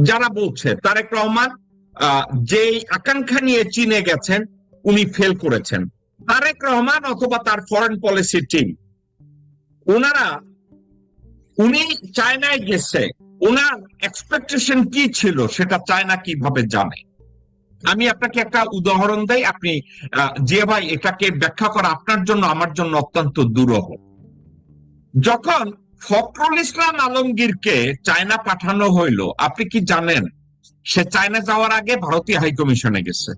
যারা বলছে তারেক রহমান যেই আকাঙ্ক্ষা নিয়ে চীনে গেছেন উনি ফেল করেছেন, তারেক রহমান অথবা তার ফরেন পলিসি টিম, ওনারা উনি চায়নায় গেছে, ওনার এক্সপেকটেশন কি ছিল সেটা চায়না কিভাবে জানে? আমি আপনাকে একটা উদাহরণ দেই, আপনি জিয়া ভাই এটাকে ব্যাখ্যা করা আপনার জন্য আমার জন্য অত্যন্ত দুরূহ। যখন ফখরুল ইসলাম আলমগীরকে চায়না পাঠানো হইলো, আপনি কি জানেন সে চায়না যাওয়ার আগে ভারতীয় হাইকমিশনে গেছে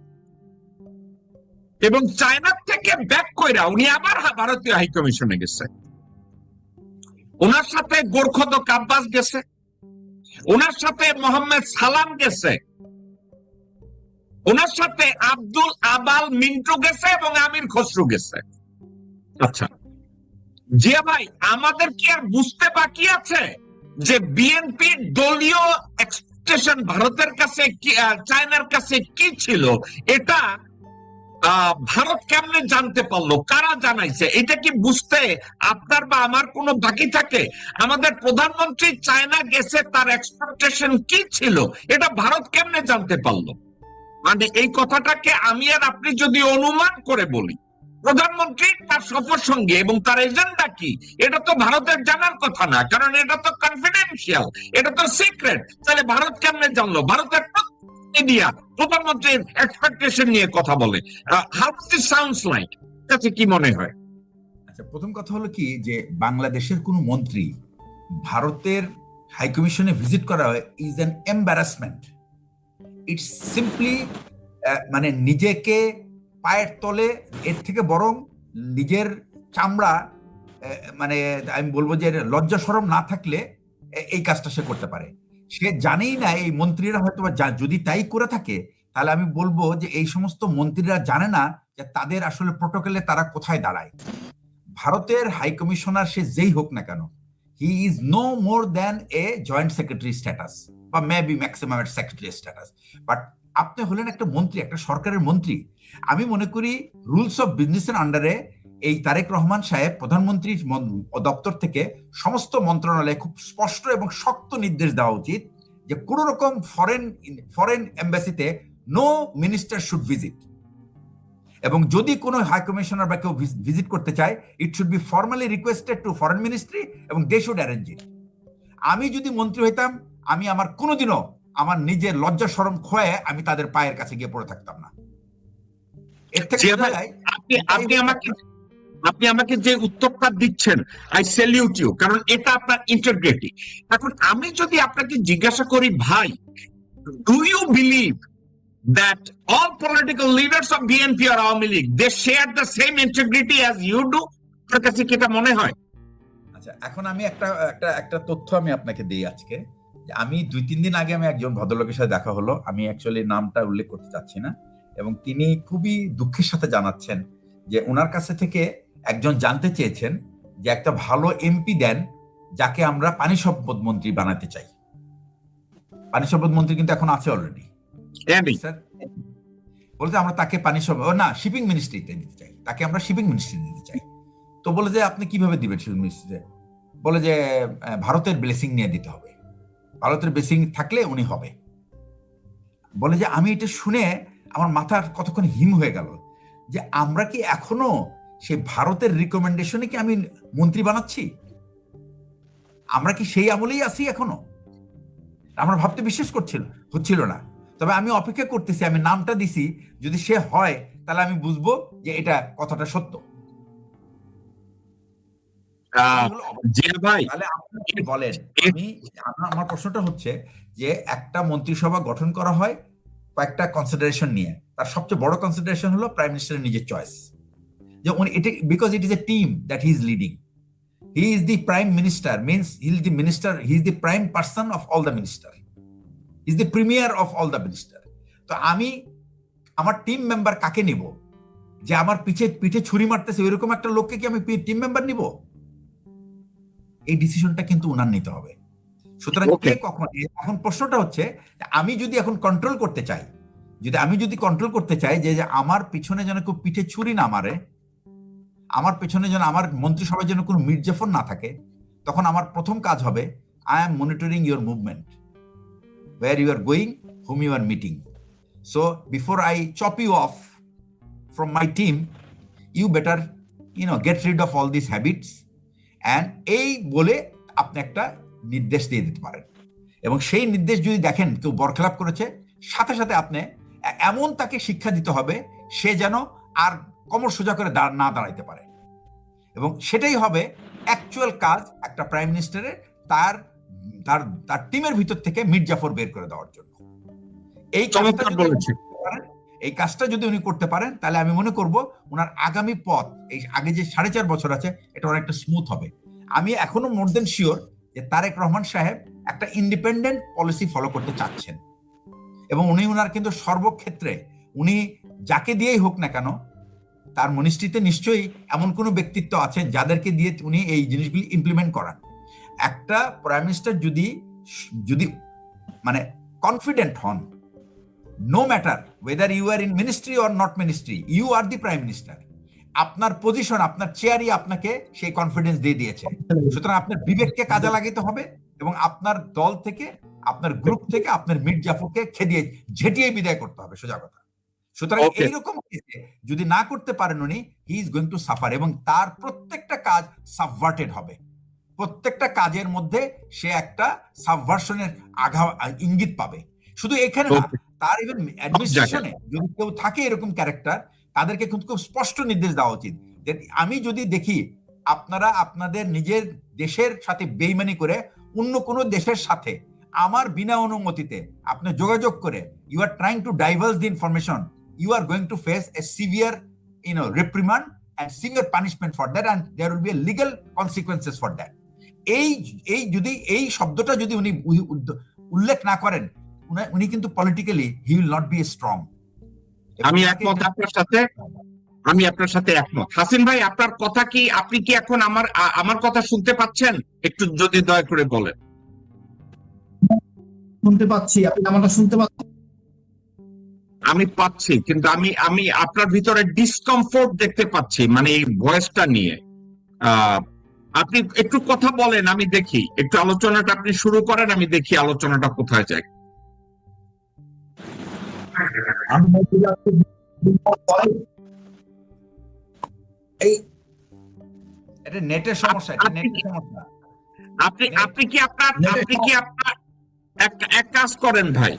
এবং চায়না থেকে ব্যাক কইরা উনি আবার ভারতীয় হাইকমিশনে গেছে। ওনার সাথে গোরখদক আব্বাস গেছে, ওনার সাথে মোহাম্মদ সালাম গেছে, ওনার সাথে আব্দুল আবাল মিন্টু গেছে এবং আমির খসরু গেছে। আচ্ছা জিয়া ভাই, আমাদের কি আর বুঝতে বাকি আছে যে বিএনপির দলীয় এক্সপেকটেশন ভারতের কাছে চায়নার কাছে কি ছিল? এটা ভারত কেমনে জানতে পারলো, কারা জানাইছে? এটা কি বুঝতে আপনার বা আমার কোনো বাকি থাকে? আমাদের প্রধানমন্ত্রী চায়না গেছে, তার এক্সপেকটেশন কি ছিল, এটা ভারত কেমনে জানতে পারলো? মানে এই কথাটাকে আমি আর আপনি যদি অনুমান করে বলি, প্রধানমন্ত্রী তার সফর সঙ্গে এবং তার এজেন্ডা কি, এটা তো ভারতের জানার কথা না, কারণ এটা তো কনফিডেন্সিয়াল, এটা তো সিক্রেট। তাহলে ভারত কেমনে জানলো? ভারতের মিডিয়া প্রধানমন্ত্রীর এক্সপেকটেশন নিয়ে কথা বলে। How does it sounds like? কাছে কি মনে হয়? আচ্ছা, প্রথম কথা হলো কি যে বাংলাদেশের কোন মন্ত্রী ভারতের হাইকমিশনে ভিজিট করা হয় is an embarrassment. It's simply মানে নিজেকে পায়ের তলে, এর থেকে বরং নিজের চামড়া মানে আমি বলবো যে লজ্জা শরম না থাকলে এই কাজটা সে করতে পারে। সে জানেই না, এই মন্ত্রীরা হয়তো যদি তাই করে থাকে তাহলে আমি বলবো যে এই সমস্ত মন্ত্রীরা জানে না যে তাদের আসলে প্রোটোকলে তারা কোথায় দাঁড়ায়। ভারতের হাই কমিশনার সে যেই হোক না কেন, he is no more than a joint secretary status বা maybe maximum secretary status. But আপনি হলেন একটা মন্ত্রী, একটা সরকারের মন্ত্রী। আমি মনে করি রুলস অফ বিজনেসের আন্ডারে এই তারেক রহমান সাহেব প্রধানমন্ত্রীর দপ্তর থেকে সমস্ত মন্ত্রণালয়ে খুব স্পষ্ট এবং শক্ত নির্দেশ দেওয়া উচিত যে কোন রকম ফরেন এম্বাসিতে নো মিনিস্টার শুড ভিজিট, এবং যদি কোনো হাই কমিশনার বা কেউ ভিজিট করতে চায় it should be formally requested to foreign ministry এবং দে শুড অ্যারেঞ্জ ইট। আমি যদি মন্ত্রী হইতাম, আমি আমার কোনোদিনও আমার নিজের লজ্জা শরম খোয়ে আমি তাদের পায়ের কাছে গিয়ে পড়ে থাকতাম না। এর থেকে আপনি আমাকে যে উত্তরটা দিচ্ছেন, আই স্যালিউট ইউ, কারণ এটা আপনার ইন্টিগ্রিটি। এখন আমি যদি আপনাকে জিজ্ঞাসা করি, ভাই, do you believe that all political leaders of BNP or Awami League, they share the same integrity as you do? আপনার কাছে কি এটা মনে হয়? আচ্ছা, এখন আমি একটা তথ্য আমি আপনাকে দিই আজকে। আমি 2-3 দিন আগে আমি একজন ভদ্রলোকের সাথে দেখা হলো, আমি অ্যাকচুয়ালি নামটা উল্লেখ করতে চাচ্ছি না, এবং তিনি খুবই দুঃখের সাথে জানাচ্ছেন যে ওনার কাছে থেকে একজন জানতে চেয়েছেন যে একটা ভালো এমপি দেন যাকে আমরা পানি সম্পদ মন্ত্রী বানাতে চাই। পানি সম্পদ মন্ত্রী কিন্তু এখন আছে অলরেডি, বলতে আমরা তাকে পানি সম্পদ না শিপিং মিনিস্ট্রিতে দিতে চাই, তাকে আমরা শিপিং মিনিস্ট্রি দিতে চাই। তো বলে যে আপনি কিভাবে দিবেন শিপিং মিনিস্ট্রিতে? বলে যে ভারতের ব্লেসিং নিয়ে দিতে হবে, ভারতের ব্লেসিং থাকলে উনি হবে। বলে যে আমি এটা শুনে আমার মাথার কতক্ষণ হিম হয়ে গেল যে আমরা কি এখনো সেই ভারতের রিকমেন্ডেশনে কি আমি মন্ত্রী বানাচ্ছি? আমরা কি সেই আমলেই আছি এখনো? আমরা ভাবতে বিশ্বাস হচ্ছিল না। তবে আমি অপেক্ষা করতেছি, আমি নামটা দিছি, যদি সে হয় তাহলে আমি বুঝবো যে এটা কথাটা সত্য। তাহলে আপনি কি বলেন? আমার প্রশ্নটা হচ্ছে যে একটা মন্ত্রিসভা গঠন করা হয় কয়েকটা কনসিডারেশন নিয়ে, তার সবচেয়ে বড় কনসিডারেশন হলো প্রাইম মিনিস্টারের নিজের চয়েস, যে উনি এটা because it is a team that he is leading, he is the prime minister, means he is the minister, he is the prime person of all the minister, is the premier of all the minister. তো আমি আমার team member কাকে নিব? যে আমার পিঠে ছুরি মারতেছে ওইরকম একটা লোককে কি আমি টিম মেম্বার নিব? এই ডিসিশনটা কিন্তু উনার নিতে হবে। সুতরাং এখন প্রশ্নটা হচ্ছে আমি যদি এখন কন্ট্রোল করতে চাই, যে আমার পিছনে যেন কেউ পিঠে ছুরি না মারে, আমার পেছনে যেন আমার মন্ত্রিসভায় যেন কোনো মির্জাফর না থাকে, তখন আমার প্রথম কাজ হবে I am monitoring your movement. where you are going, whom you are meeting. So before I chop you off from my team, you better, get rid of all these habits. And এই বলে আপনি একটা নির্দেশ দিয়ে দিতে পারেন, এবং সেই নির্দেশ যদি দেখেন কেউ বরখেলাপ করেছে, সাথে সাথে আপনি এমন তাকে শিক্ষা দিতে হবে সে যেন আর কোমর সোজা করে না দাঁড়াইতে পারে। এবং সেটাই হবে অ্যাকচুয়াল কাজ একটা প্রাইম মিনিস্টারের, তার তার তার টিমের ভিতর থেকে মীর জাফর বের করে দেওয়ার জন্য। এই কাজটা যদি উনি করতে পারেন, তাহলে আমি মনে করব ওনার আগামী পথ, এই আগে যে 4.5 বছর আছে, এটা অনেকটা স্মুথ হবে। আমি এখনো মোর দেন শিওর যে তারেক রহমান সাহেব একটা ইন্ডিপেন্ডেন্ট পলিসি ফলো করতে চাচ্ছেন, এবং উনি ওনার কিন্তু সর্বক্ষেত্রে উনি যাকে দিয়েই হোক না কেন, তার মিনিস্ট্রিতে নিশ্চয়ই এমন কোনো ব্যক্তিত্ব আছেন যাদেরকে দিয়ে উনি এই জিনিসগুলি ইমপ্লিমেন্ট করান। একটা প্রাইম মিনিস্টার যদি মানে কনফিডেন্ট হন, no matter whether you are in ministry or not ministry, you are the prime minister. আপনার পজিশন, আপনার চেয়ারই আপনাকে সেই কনফিডেন্স দিয়ে দিয়েছে। সুতরাং আপনার বিবেককে কাজে লাগাতে হবে, এবং আপনার দল থেকে, আপনার গ্রুপ থেকে আপনার মীর জাফরকে ঝেঁটিয়ে বিদায় করতে হবে, সোজা কথা। সুতরাং এইরকম যদি না করতে পারেন উনি, he is going to suffer, এবং তার প্রত্যেকটা কাজ সাবভার্টেড হবে। প্রত্যেকটা কাজের মধ্যে সে একটা সাবভার্সনের ইঙ্গিত পাবে। শুধু এখানে না, তার ইভেন অ্যাডমিনিস্ট্রেশনে যদি কেউ থাকে এরকম ক্যারেক্টার, তাদেরকে কিন্তু খুব স্পষ্ট নির্দেশ দেওয়া উচিত যে আমি যদি দেখি আপনারা আপনাদের নিজের দেশের সাথে বেইমানি করে অন্য কোনো দেশের সাথে আমার বিনা অনুমতিতে আপনি যোগাযোগ করে you are trying to diverse the information, you are going to face a severe reprimand and severe punishment for that, and there will be a legal consequences for that. এই শব্দটা যদি উনি উল্লেখ না করেন, উনি কিন্তু politically he will not be strong. আমি আপনার সাথে একমত। হাসিন ভাই, আপনার কথা কি, আপনি কি এখন আমার কথা শুনতে পাচ্ছেন? একটু যদি দয়া করে বলেন। শুনতে পাচ্ছি, আপনি আমারটা শুনতে পাচ্ছেন? আমি পাচ্ছি, কিন্তু আমি আপনার ভিতরে ডিসকমফোর্ট দেখতে পাচ্ছি, মানে এই ভয়েসটা নিয়ে। আপনি একটু কথা বলেন, আমি দেখি, একটু আলোচনাটা আপনি শুরু করেন, আমি দেখি আলোচনাটা কোথায় যায়। এটা নেটের সমস্যা, আপনি কি আপনার এক কাজ করেন ভাই,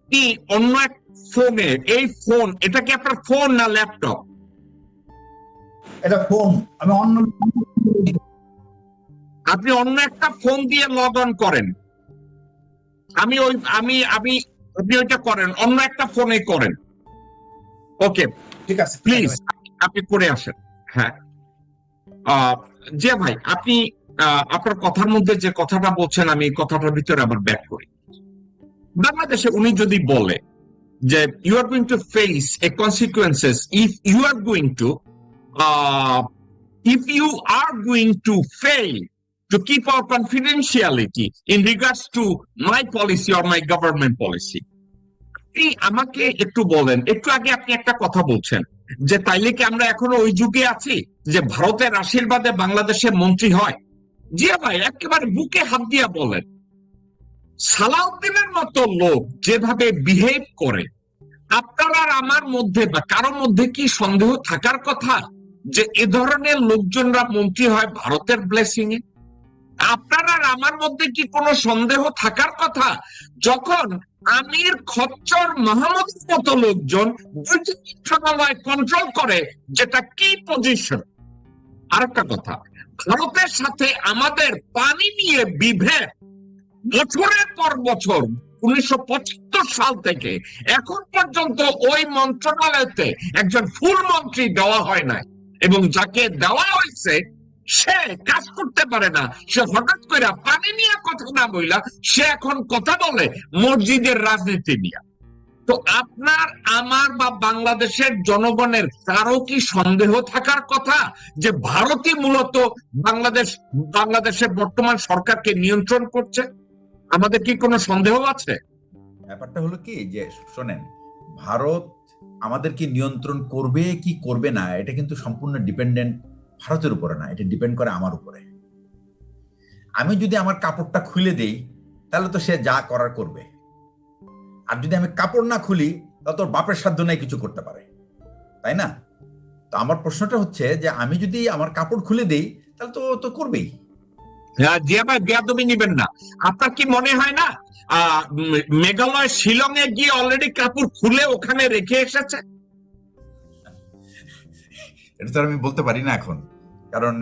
কি অন্য এক ফোনে, এই ফোন, এটা কি আপনার ফোন না ল্যাপটপ? এটা ফোন। আপনি অন্য একটা ফোন দিয়ে লগ অন করেন। আপনি ওইটা করেন, অন্য একটা ফোনে করেন। ওকে, ঠিক আছে, প্লিজ আপনি করে আসেন। হ্যাঁ, যে ভাই, আপনি আপনার কথার মধ্যে যে কথাটা বলছেন, আমি এই কথাটার ভিতরে আবার ব্যাক করি। বাংলাদেশে উনি যদি বলে যে you are going to face a consequences if you are going to fail to keep our confidentiality in regards to my policy or my government policy. আমাকে একটু বলেন, একটু আগে আপনি একটা কথা বলছেন যে তাইলে কি আমরা এখনো ওই যুগে আছি যে ভারতের আশীর্বাদে বাংলাদেশের মন্ত্রী হয়? জি ভাই, একেবারে বুকে হাত দিয়া বলেন। সালাউদ্দিনের মতো লোক যেভাবে বিহেভ করে, আপনার আর আমার মধ্যে বা কারোর মধ্যে কি সন্দেহ থাকার কথা যে এ ধরনের লোকজনরা মন্ত্রী হয় ভারতের ব্লেসিং এ? আপনার আর আমার মধ্যে কি কোনো সন্দেহ থাকার কথা যখন আমির, খচ্চর, মাহমুদের মতো লোকজন মন্ত্রণালয় কন্ট্রোল করে, যেটা কি পজিশন? আরেকটা কথা, ভারতের সাথে আমাদের পানি নিয়ে বিভেদ বছরের পর বছর 1975 সাল থেকে এখন পর্যন্ত ওই মন্ত্রণালয়তে একজন ফুল মন্ত্রী দেওয়া হয় না, এবং যাকে দেওয়া হয়েছে সে কাজ করতে পারে না। সে হঠাৎ করে পানি নিয়ে কথা না বইলা সে এখন কথা বলে মসজিদের রাজনীতি নিয়ে। তো আপনার, আমার বা বাংলাদেশের জনগণের কারো কি সন্দেহ থাকার কথা যে ভারতই মূলত বাংলাদেশের বর্তমান সরকারকে নিয়ন্ত্রণ করছে? আমাদের কি কোনো সন্দেহ আছে? ব্যাপারটা হলো কি যে শোনেন, ভারত আমাদেরকে নিয়ন্ত্রণ করবে কি করবে না, এটা কিন্তু সম্পূর্ণ ডিপেন্ডেন্ট ভারতের উপরে না, এটা ডিপেন্ড করে আমার উপরে। আমি যদি আমার কাপড়টা খুলে দেই, তাহলে তো সে যা করার করবে। আর যদি আমি কাপড় না খুলি তাহলে তোর বাপের সাধ্য নেই কিছু করতে পারে, তাই না? তো আমার প্রশ্নটা হচ্ছে যে আমি যদি আমার কাপড় খুলে দেই তাহলে তো তো করবেই। জিয়া ভাই বেয়াদবি নিবেন না। আপনার কি মনে হয় না মেঘালয় শিলংয়ে গিয়ে অলরেডি কাপড় খুলে ওখানে রেখে এসেছে? এটা তো আর আমি বলতে পারি না এখন, কারণ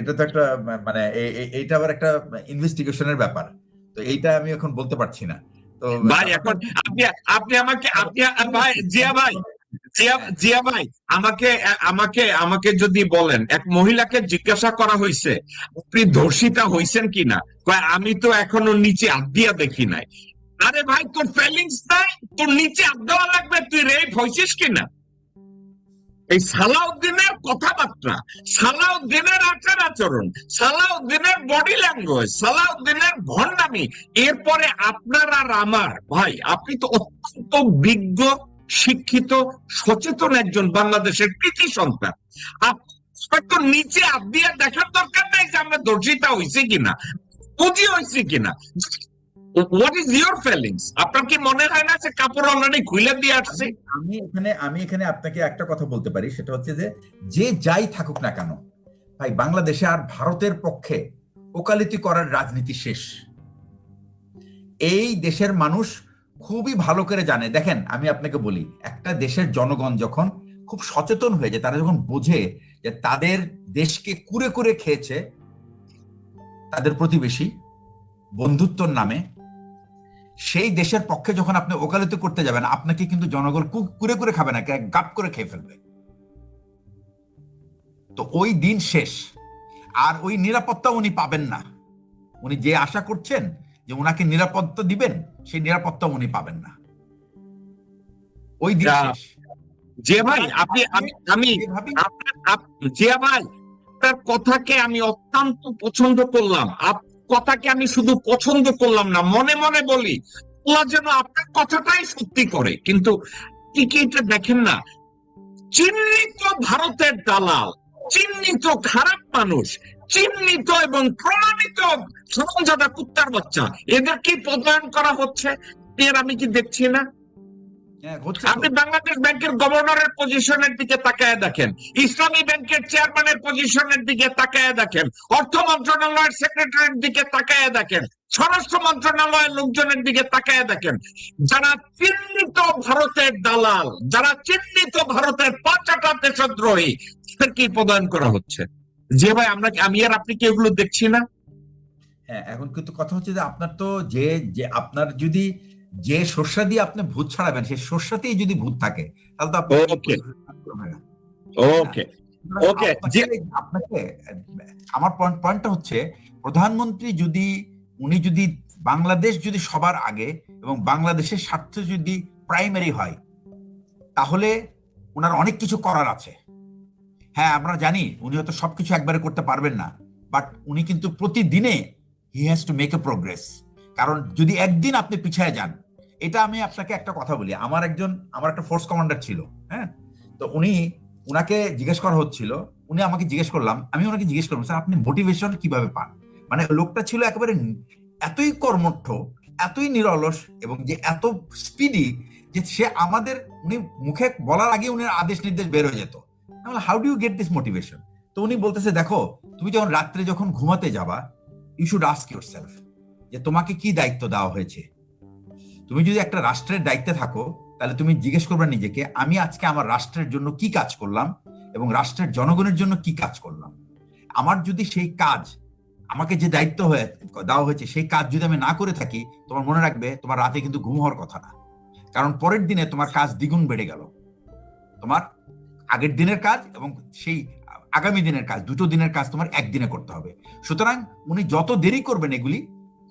এটা তো একটা মানে এইটা আবার একটা ইনভেস্টিগেশনের ব্যাপার, তো এইটা আমি এখন বলতে পারছি না। তো ভাই এখন আপনি আপনি আমাকে আপনি ভাই জিয়া ভাই আমাকে আমাকে আমাকে যদি বলেন, এক মহিলাকে জিজ্ঞাসা করা হয়েছে আপনি ধর্ষিতা হয়েছেন কিনা, কয় আমি তো এখনো নিচে হাত দিয়া দেখি নাই। আরে ভাই তোর ফিলিংস নাই, তোর নিচে হাত দেওয়া লাগবে, তুই রেপ হয়েছিস কিনা? এই সালাউদ্দিনের কথাবার্তা, সালাউদ্দিনের আচার আচরণ, সালাউদ্দিনের বডি ল্যাঙ্গুয়েজ, সালাউদ্দিনের ভণ্ডামি, এরপরে আপনার আর আমার ভাই, আপনি তো অত্যন্ত বিজ্ঞ, শিক্ষিত, সচেতন একজন বাংলাদেশের কৃতি সন্তান। আপনার তো নিচে হাত দিয়ে দেখার দরকার নাই যে আমরা ধর্ষিতা হয়েছি কিনা, পুঁজি হয়েছি কিনা। What is your feelings? আপনার কি মনে হয় না যে কাপড় অলরেডি খুলে দিয়ে আসছে? আমি এখানে আপনাকে একটা কথা বলতে পারি, সেটা হচ্ছে যে যাই থাকুক না কেন ভাই, বাংলাদেশে আর ভারতের পক্ষে ওকালতি করার রাজনীতি শেষ। এই দেশের মানুষ খুবই ভালো করে জানে। দেখেন আমি আপনাকে বলি, একটা দেশের জনগণ যখন খুব সচেতন হয়ে যায়, তারা যখন বোঝে যে তাদের দেশকে কুরে কুরে খেয়েছে তাদের প্রতিবেশী বন্ধুত্বর নামে, সেই দেশের পক্ষে যখন আপনি ওকালতি করতে যাবেন, আপনাকে কিন্তু জনগণ কুরে কুরে খাবে না, গাপ করে খেয়ে ফেলবে। তো ওই দিন শেষ, আর ওই নিরাপত্তা উনি পাবেন না। উনি যে আশা করছেন যে উনাকে নিরাপত্তা দিবেন, সেই নিরাপত্তা উনি পাবেন না, ওই দিন শেষ। যে ভাই আপনি আমি জিয়া ভাই আপনার কথাকে আমি অত্যন্ত পছন্দ করলাম, কথাকে আমি শুধু পছন্দ করলাম না, মনে মনে বলি আল্লাহ যেন আপনার কথাটাই সত্যি করে। কিন্তু কি এটা দেখেন না, চিহ্নিত ভারতের দালাল, চিহ্নিত খারাপ মানুষ, চিহ্নিত এবং প্রমাণিত সরঞ্জাদা কুত্তার বাচ্চা, এদের কি পদায়ন করা হচ্ছে? এর আমি কি দেখছি না? আপনি বাংলাদেশ ব্যাংকের গভর্নরের পজিশনের দিকে তাকায় দেখেন, ইসলামী ব্যাংকের চেয়ারম্যানের পজিশনের দিকে তাকায় দেখেন, অর্থ মন্ত্রণালয়ের সেক্রেটারির দিকে তাকায় দেখেন, স্বরাষ্ট্র মন্ত্রণালয়ের লোকজনের দিকে তাকায় দেখেন। যারা চিহ্নিত ভারতের দালাল, যারা চিহ্নিত ভারতের পাঁচাটা দেশদ্রোহী, তাদেরকে পদায়ন করা হচ্ছে। যে ভাই আমি আর আপনি কি এগুলো দেখছি না? হ্যাঁ, এখন কিন্তু কথা হচ্ছে যে আপনার তো যে আপনার যদি যে শস্যা দিয়ে আপনি ভূত ছাড়াবেন, সেই শস্যাতেই যদি ভূত থাকে তাহলে তো আপনি আপনাকে আমার পয়েন্টটা হচ্ছে, প্রধানমন্ত্রী উনি যদি বাংলাদেশ যদি সবার আগে এবং বাংলাদেশের স্বার্থ যদি প্রাইমারি হয়, তাহলে ওনার অনেক কিছু করার আছে। হ্যাঁ, আমরা জানি উনি হয়তো সবকিছু একবারে করতে পারবেন না, বাট উনি কিন্তু প্রতিদিনে he has to make a progress. কারণ যদি একদিন আপনি পিছিয়ে যান, এটা আমি আপনাকে একটা কথা বলি, আমার একটা ফোর্স কমান্ডার ছিল, হ্যাঁ, তো উনাকে জিজ্ঞেস করা হচ্ছিল, আমি ওনাকে জিজ্ঞেস করলাম, স্যার আপনি মোটিভেশন কিভাবে পান? মানে লোকটা ছিল একেবারে এতই কর্মঠ, এতই নিরলস এবং যে এত স্পিডি যে উনি মুখে বলার আগে উনি আদেশ নির্দেশ বের হয়ে যেত। How do you get this motivation? তো উনি বলতেছে, দেখো তুমি রাত্রে যখন ঘুমাতে যাবা, ইউ শুড আস্ক ইউরসেলফ যে তোমাকে কি দায়িত্ব দেওয়া হয়েছে। তুমি যদি একটা রাষ্ট্রের দায়িত্বে থাকো, তাহলে তুমি জিজ্ঞেস করবে নিজেকে, আমি আজকে আমার রাষ্ট্রের জন্য কি কাজ করলাম এবং রাষ্ট্রের জনগণের জন্য কি কাজ করলাম। আমার যদি সেই কাজ, আমাকে যে দায়িত্ব দেওয়া হয়েছে, সেই কাজ যদি আমি না করে থাকি, তোমার মনে রাখবে তোমার রাতে কিন্তু ঘুম হওয়ার কথা না, কারণ পরের দিনে তোমার কাজ দ্বিগুণ বেড়ে গেল। তোমার আগের দিনের কাজ এবং সেই আগামী দিনের কাজ, দুটো দিনের কাজ তোমার একদিনে করতে হবে। সুতরাং উনি যত দেরি করবেন এগুলি,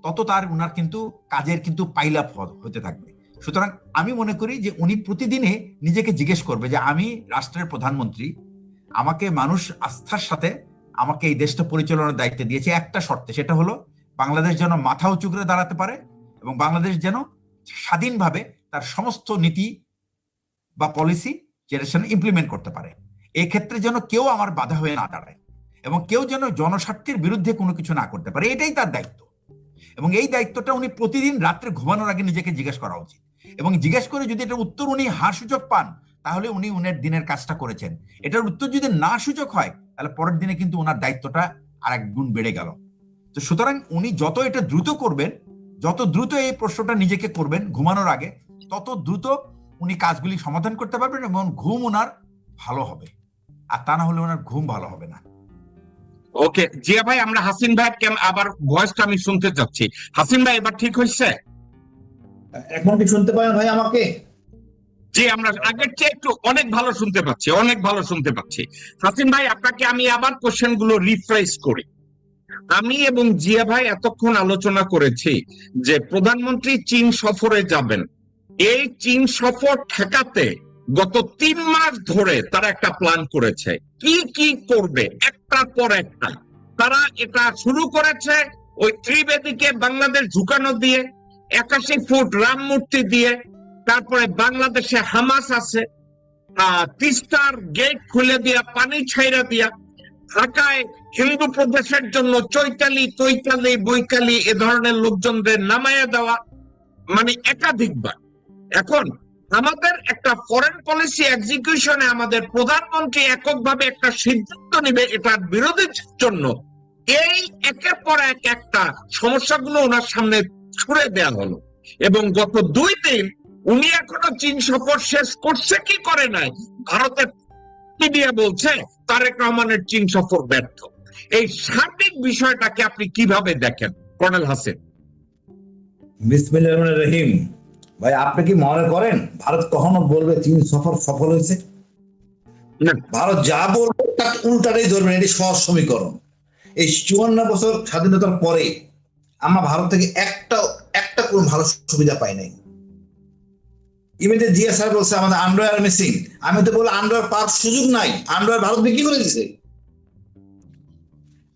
তত উনার কিন্তু কাজের কিন্তু পাইল আপ হতে থাকবে। সুতরাং আমি মনে করি যে উনি প্রতিদিনে নিজেকে জিজ্ঞেস করবে যে আমি রাষ্ট্রের প্রধানমন্ত্রী, আমাকে মানুষ আস্থার সাথে আমাকে এই দেশটা পরিচালনার দায়িত্ব দিয়েছে একটা শর্তে, সেটা হলো বাংলাদেশ যেন মাথা উঁচু করে দাঁড়াতে পারে এবং বাংলাদেশ যেন স্বাধীনভাবে তার সমস্ত নীতি বা পলিসি জেনারেশন ইমপ্লিমেন্ট করতে পারে। এই ক্ষেত্রে যেন কেউ আমার বাধা হয়ে না দাঁড়ায় এবং কেউ যেন জনস্বার্থের বিরুদ্ধে কোনো কিছু না করতে পারে, এটাই তার দায়িত্ব। এবং এই দায়িত্বটা উনি প্রতিদিন রাত্রে ঘুমানোর আগে নিজেকে জিজ্ঞেস করা উচিত এবং জিজ্ঞেস করে যদি এটার উত্তর উনি হার সূচক পান, তাহলে উনি উনার দিনের কাজটা করেছেন। এটার উত্তর যদি না সূচক হয়, তাহলে পরের দিনে কিন্তু ওনার দায়িত্বটা আর এক গুণ বেড়ে গেল। তো সুতরাং উনি যত এটা দ্রুত করবেন, যত দ্রুত এই প্রশ্নটা নিজেকে করবেন ঘুমানোর আগে, তত দ্রুত উনি কাজগুলি সমাধান করতে পারবেন এবং ঘুম ওনার ভালো হবে। আর তা না হলে ওনার ঘুম ভালো হবে না। ওকে জিয়া ভাই, আমরা হাসিন ভাই আবার ভয়েসটা আমি শুনতে চাচ্ছি। হাসিন ভাই, এবার ঠিক হয়েছে? এখন কি শুনতে পারেন ভাই আমাকে? জি, আমরা আগের চেয়ে একটু অনেক ভালো শুনতে পাচ্ছি, অনেক ভালো শুনতে পাচ্ছি। হাসিন ভাই, আপনাকে আমি আবার কোশ্চেন গুলো রিফ্রেশ করি। আমি এবং জিয়া ভাই এতক্ষণ আলোচনা করেছি যে প্রধানমন্ত্রী চীন সফরে যাবেন। এই চীন সফর ঠেকাতে গত 3 মাস ধরে তারা একটা প্ল্যান করেছে, কি কি করবে একটার পর একটা। তারা এটা শুরু করেছে ওই ত্রিবেদীকে বাংলাদেশ ঝুঁকানো দিয়ে, 81 ফুট রাম মূর্তি দিয়ে, তারপরে বাংলাদেশে হামাস আছে, তিস্তার গেট খুলে দিয়া, পানি ছাইরা দিয়া, ঢাকায় হিন্দু প্রদেশের জন্য চৈতালি, তৈতালি, বৈকালি এ ধরনের লোকজনদের নামাইয়া দেওয়া, মানে একাধিকবার। এখন আমাদের একটা ফরেন পলিসি এক্সিকিউশনে আমাদের প্রধানমন্ত্রী এককভাবে একটা সিদ্ধান্ত নেবে এটার বিরোধীর জন্য, এই একের পর এক একটা সমস্যাগুলো ওনার সামনে ছুড়ে দেওয়া হলো। এবং গত 2 দিন উনি এখনো চীন সফর শেষ করছে কি করে নাই, ভারতের মিডিয়া বলছে তারেক রহমানের চীন সফর ব্যর্থ। এই সার্বিক বিষয়টাকে আপনি কিভাবে দেখেন কর্নেল হাসিন? বিসমিল্লাহির রহমানির রহিম। ভাই, আপনি কি মনে করেন ভারত কখনো বলবে চীন সফর সফল হয়েছে? না, ভারত যা বলবে তার উল্টাটাই ধরবেন, এটি সহজ সমীকরণ। এই 54 বছর স্বাধীনতার পরে আমরা ভারত থেকে একটা কোনো ভালো সুবিধা পাই নাই। ইমেজে জিয়া স্যার বলছে আমাদের আন্ডারওয়্যার মিসিং। আমি তো বলি আন্ডারওয়্যার পাওয়ার সুযোগ নাই, আন্ডারওয়্যার ভারত বিক্রি করে দিছে।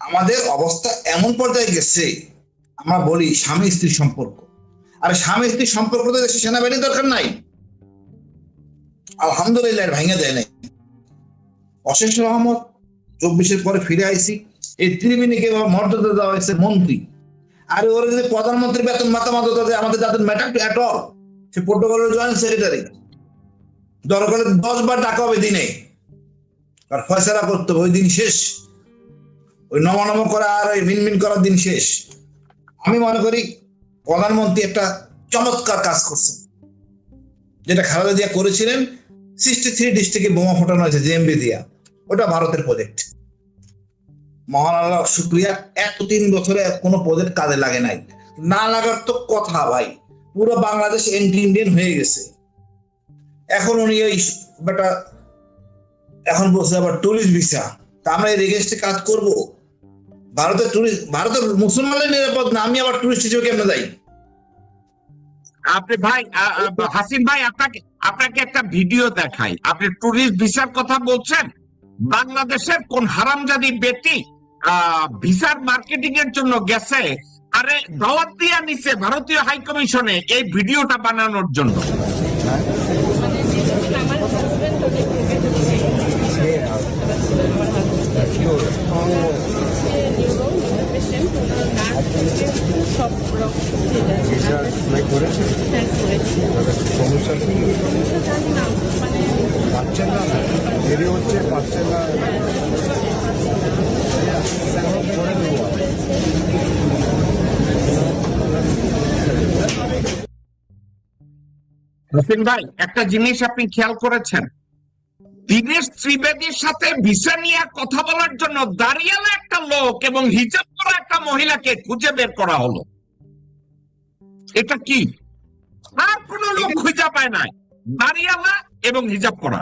আমাদের অবস্থা এমন পর্যায়ে গেছে, আমরা বলি স্বামী স্ত্রীর সম্পর্ক। আর স্বামী স্ত্রীর সম্পর্ক তো দেশে সেনাবাহিনীর দরকার নাই, আলহামদুলিল্লাহ ভাঙে দেয় নাই। অশেষ রহমত 24-এর পরে ফিরে আইছি, এই ত্রিবেণীকে মর্যাদা দেওয়া হয়েছে মন্ত্রী। আর ওরা যদি প্রধানমন্ত্রী বেতন মাতামাতো আমাদের যাদের ম্যাটার টু অ্যাট অল, সে প্রোটোকলের জয়েন্ট সেক্রেটারি, দরকার 10 বার ডাকা হবে দিনে, আর ফয়সালা করতে হবে, ওই দিন শেষ। ওই নম করা আর ওই মিনমিন করার দিন শেষ। আমি মনে করি প্রধানমন্ত্রী একটা চমৎকার কাজ করছেন, যেটা খালেদা জিয়া করেছিলেন। 63 ডিস্ট্রিক্টে বোমা ফোটানো হয়েছে জেএমবি দিয়া, ওটা ভারতের প্রজেক্ট। মহান আল্লাহ শুক্রিয়া, 3 বছরে কোনো প্রজেক্ট কাজে লাগে নাই। না লাগার তো কথা ভাই, পুরো বাংলাদেশ এন্টি ইন্ডিয়ান হয়ে গেছে। এখন উনি ওই বেটা এখন বলছে আবার টুরিস্ট ভিসা, তা আমরা এই রেগেস্টে কাজ করব? ভারতের মুসলমানদের নিরাপদ না, আমি আবার টুরিস্ট হিসেবে কেমনে যাই? আপনি ভাই হাসিন ভাই, আপনাকে একটা ভিডিও দেখাই। আপনি ট্যুরিস্ট ভিসার কথা বলছেন, বাংলাদেশের কোন হারামজাদি বেটি ভিসার মার্কেটিং এর জন্য গেছে, আরে দাওয়াত দিয়া নিছে ভারতীয় হাই কমিশনে এই ভিডিওটা বানানোর জন্য। হাসিন ভাই, একটা জিনিস আপনি খেয়াল করেছেন, দীনেশ ত্রিবেদীর সাথে ভিসা নিয়ে কথা বলার জন্য দাঁড়িয়ালা একটা লোক এবং হিজাব করা একটা মহিলাকে খুঁজে বের করা হলো। এটা কি? আর কোন লোক খুঁজে পায় নাই, দাঁড়িয়ালা এবং হিজাব করা।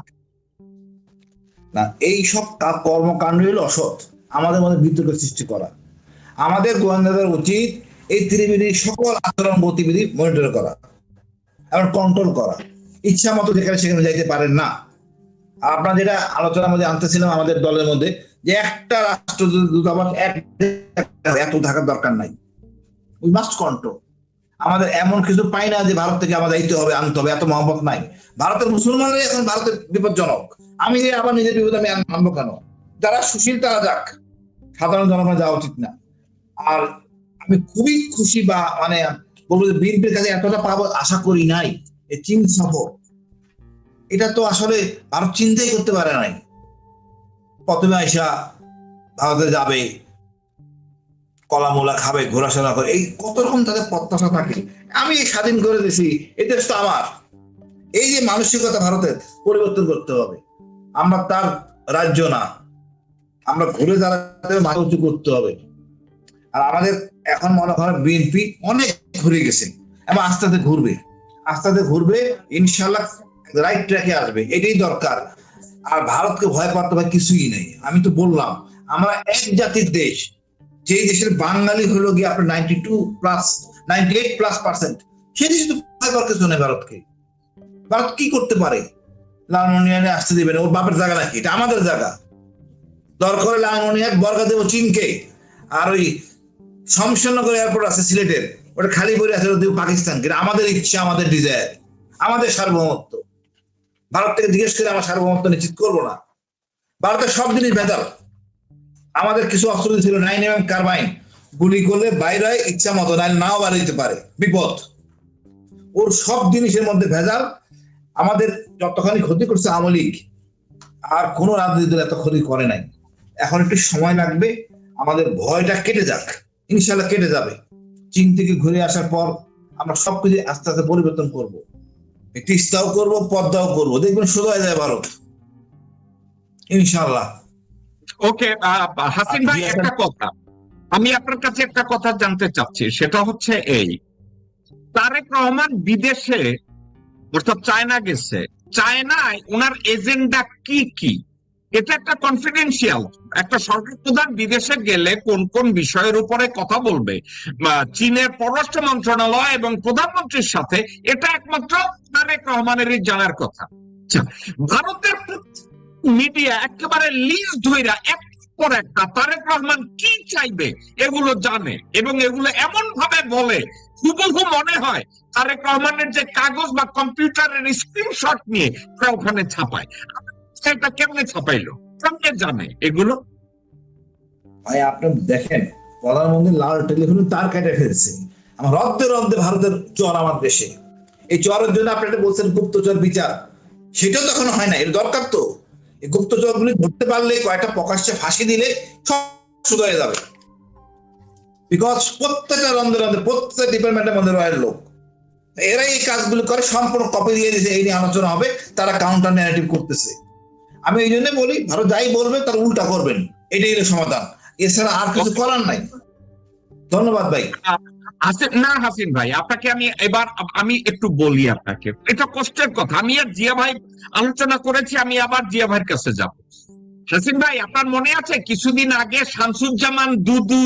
না, এই সব কর্মকাণ্ড হলো অসৎ, আমাদের মধ্যে বিতর্ক সৃষ্টি করা। আমাদের গোয়েন্দাদের উচিত এই ত্রিবেদীর সকল আচরণ গতিবিধি মনিটর করা এবং কন্ট্রোল করা। ইচ্ছা মতো যেখানে সেখানে যাইতে পারেন না। আপনারা যেটা আলোচনার মধ্যে আনতেছিলাম আমাদের দলের মধ্যে, যে একটা রাষ্ট্রদূতাবাস এত থাকার দরকার নাই, উই মাস্ট কন্ট্রোল। আমাদের এমন কিছু পাই না যে ভারত থেকে আমাদের দিতে হবে, আনতে হবে, এত মহব্বত নাই। ভারতের মুসলমানরা এখন ভারতের বিপজ্জনক। আমি যে আবার নিজের বিপদ আমি আনবো কেন? যারা সুশীল তারা যাক, সাধারণ জনগণ যাওয়া উচিত না। আর আমি খুবই খুশি বা মানে বলবো যে বিএনপির কাছে এতটা পাবো আশা করি নাই। এই চীন সফর, এটা তো আসলে ভারত চিন্তাই করতে পারে নাই। প্রথমে আইসা ভারতে যাবে, কলামূলা খাবে, ঘোরাফেরা করে, এই কত রকম তাদের প্রত্যাশা থাকে। আমি স্বাধীন করে দিছি, এই দেশ তো আমার। এই যে মানসিকতা ভারতের পরিবর্তন করতে হবে। আমরা তার রাজ্য না, আমরা ঘুরে দাঁড়াতে মাথা উঁচু করতে হবে। আর আমাদের এখন মনে হয় বিএনপি অনেক ঘুরে গেছে এবং আস্তে আস্তে ঘুরবে, আস্তে আস্তে ঘুরবে, ইনশাল্লাহ রাইট ট্র্যাকে আসবে, এটাই দরকার। আর ভারতকে ভয় পাওয়ার তো ভাই কিছুই নেই। আমি তো বললাম আমরা এক জাতির দেশ, যে দেশের বাঙালি হলো গিয়ে আপনার 98+%, সেই দেশে তো ভয় পাওয়ার কিছু নেই ভারতকে। ভারত কি করতে পারে? লালমনিয়ানে আসতে দিবে না, ওর বাপের জায়গা নাকি? এটা আমাদের জায়গা। দরকার লালমনিয়া বর্গা দেবো চীনকে। আর ওই শমশেরনগর এয়ারপোর্ট আছে সিলেটের, ওটা খালি পড়ে আছে, ওটা দেবো পাকিস্তানকে। এটা আমাদের ইচ্ছা, আমাদের ডিজায়ার, আমাদের সার্বভৌমত্ব। ভারত থেকে জিজ্ঞেস করে আমার সার্বভৌমত্ব নিশ্চিত করবো না। ভারতের সব জিনিস ভেজাল। আমাদের কিছু অস্ত্র ছিল 9mm কার্বাইন, গুলি করলে বাইরে হয় ইচ্ছা মতো, নাও বাড়াইতে পারে, বিপদ। ওর সব জিনিসের মধ্যে ভেজাল। আমাদের যতখানি ক্ষতি করছে আওয়ামী লীগ, আর কোন রাজনৈতিক দল এত ক্ষতি করে নাই। এখন একটু সময় লাগবে, আমাদের ভয়টা কেটে যাক, ইনশাল্লাহ কেটে যাবে। চীন থেকে ঘুরে আসার পর আমরা সবকিছু আস্তে আস্তে পরিবর্তন করবো, তিস্তাও করবো, পদ্মাও করবো, দেখবেন সোজা হয়ে যায় ভারত, ইনশাল্লাহ। ওকে, হাসিন ভাই, একটা কথা আমি আপনার কাছে একটা কথা জানতে চাচ্ছি, সেটা হচ্ছে এই, তারেক রহমান বিদেশে অর্থাৎ চায়না গেছে, চায়নায় ওনার এজেন্ডা কি কি? এটা একটা কনফিডেন্সিয়াল। একটা সরকার প্রধান বিদেশে গেলে কোন কোন বিষয়ের উপরে কথা বলবে চীনের পররাষ্ট্র মন্ত্রণালয় এবং প্রধানমন্ত্রীর সাথে, এটা একমাত্র তারেক রহমানেরই জানার কথা। ভারতের মিডিয়া একেবারে লিস্ট ধইরা একটার পর একটা তারেক রহমান কি চাইবে এগুলো জানে, এবং এগুলো এমন ভাবে বলে হুবহু মনে হয় তারেক রহমানের যে কাগজ বা কম্পিউটারের স্ক্রিনশট নিয়ে ওখানে ছাপায়। এটা কেমনে ছাপাইলো, কেমনে জানে এগুলো? ভাই আপনি দেখেন, প্রধানমন্ত্রী লাল টেলিফোনে তার কেটে ফেলছে। আমার রক্তে রক্তে ভারতের চর আমার দেশে, এই চরের জন্য আপনি একটা বলছেন গুপ্তচর বিচার, সেটাও তো এখনো হয় না। এর দরকার তো, এই গুপ্তচর গুলি ধরতে পারলে, কয়েকটা প্রকাশ্যে ফাঁসি দিলে সব শুধু হয়ে যাবে। বিকজ প্রত্যেকটা রন্ধে রন্ধে প্রত্যেক ডিপার্টমেন্টের মধ্যে রয়ের লোক, এরাই এই কাজগুলো করে, সম্পূর্ণ কপি দিয়ে দিয়েছে, এই নিয়ে আলোচনা হবে, তারা কাউন্টার ন্যারেটিভ করতেছে। আমি এই জন্য বলি, ভারত যাই বলবে তার উল্টা করবেন, এটাই হলো সমাধান, এছাড়া আর কিছু করার নাই। ধন্যবাদ ভাই। না হাসিন ভাই, আপনাকে আমি একটু বলি আপনাকে, এটা কষ্টের কথা। আমি আর জিয়া ভাই আলোচনা করেছি, আমি আবার জিয়া ভাইয়ের কাছে যাব। হাসিন ভাই, আপনার মনে আছে কিছুদিন আগে শামসুজ্জামান দুদু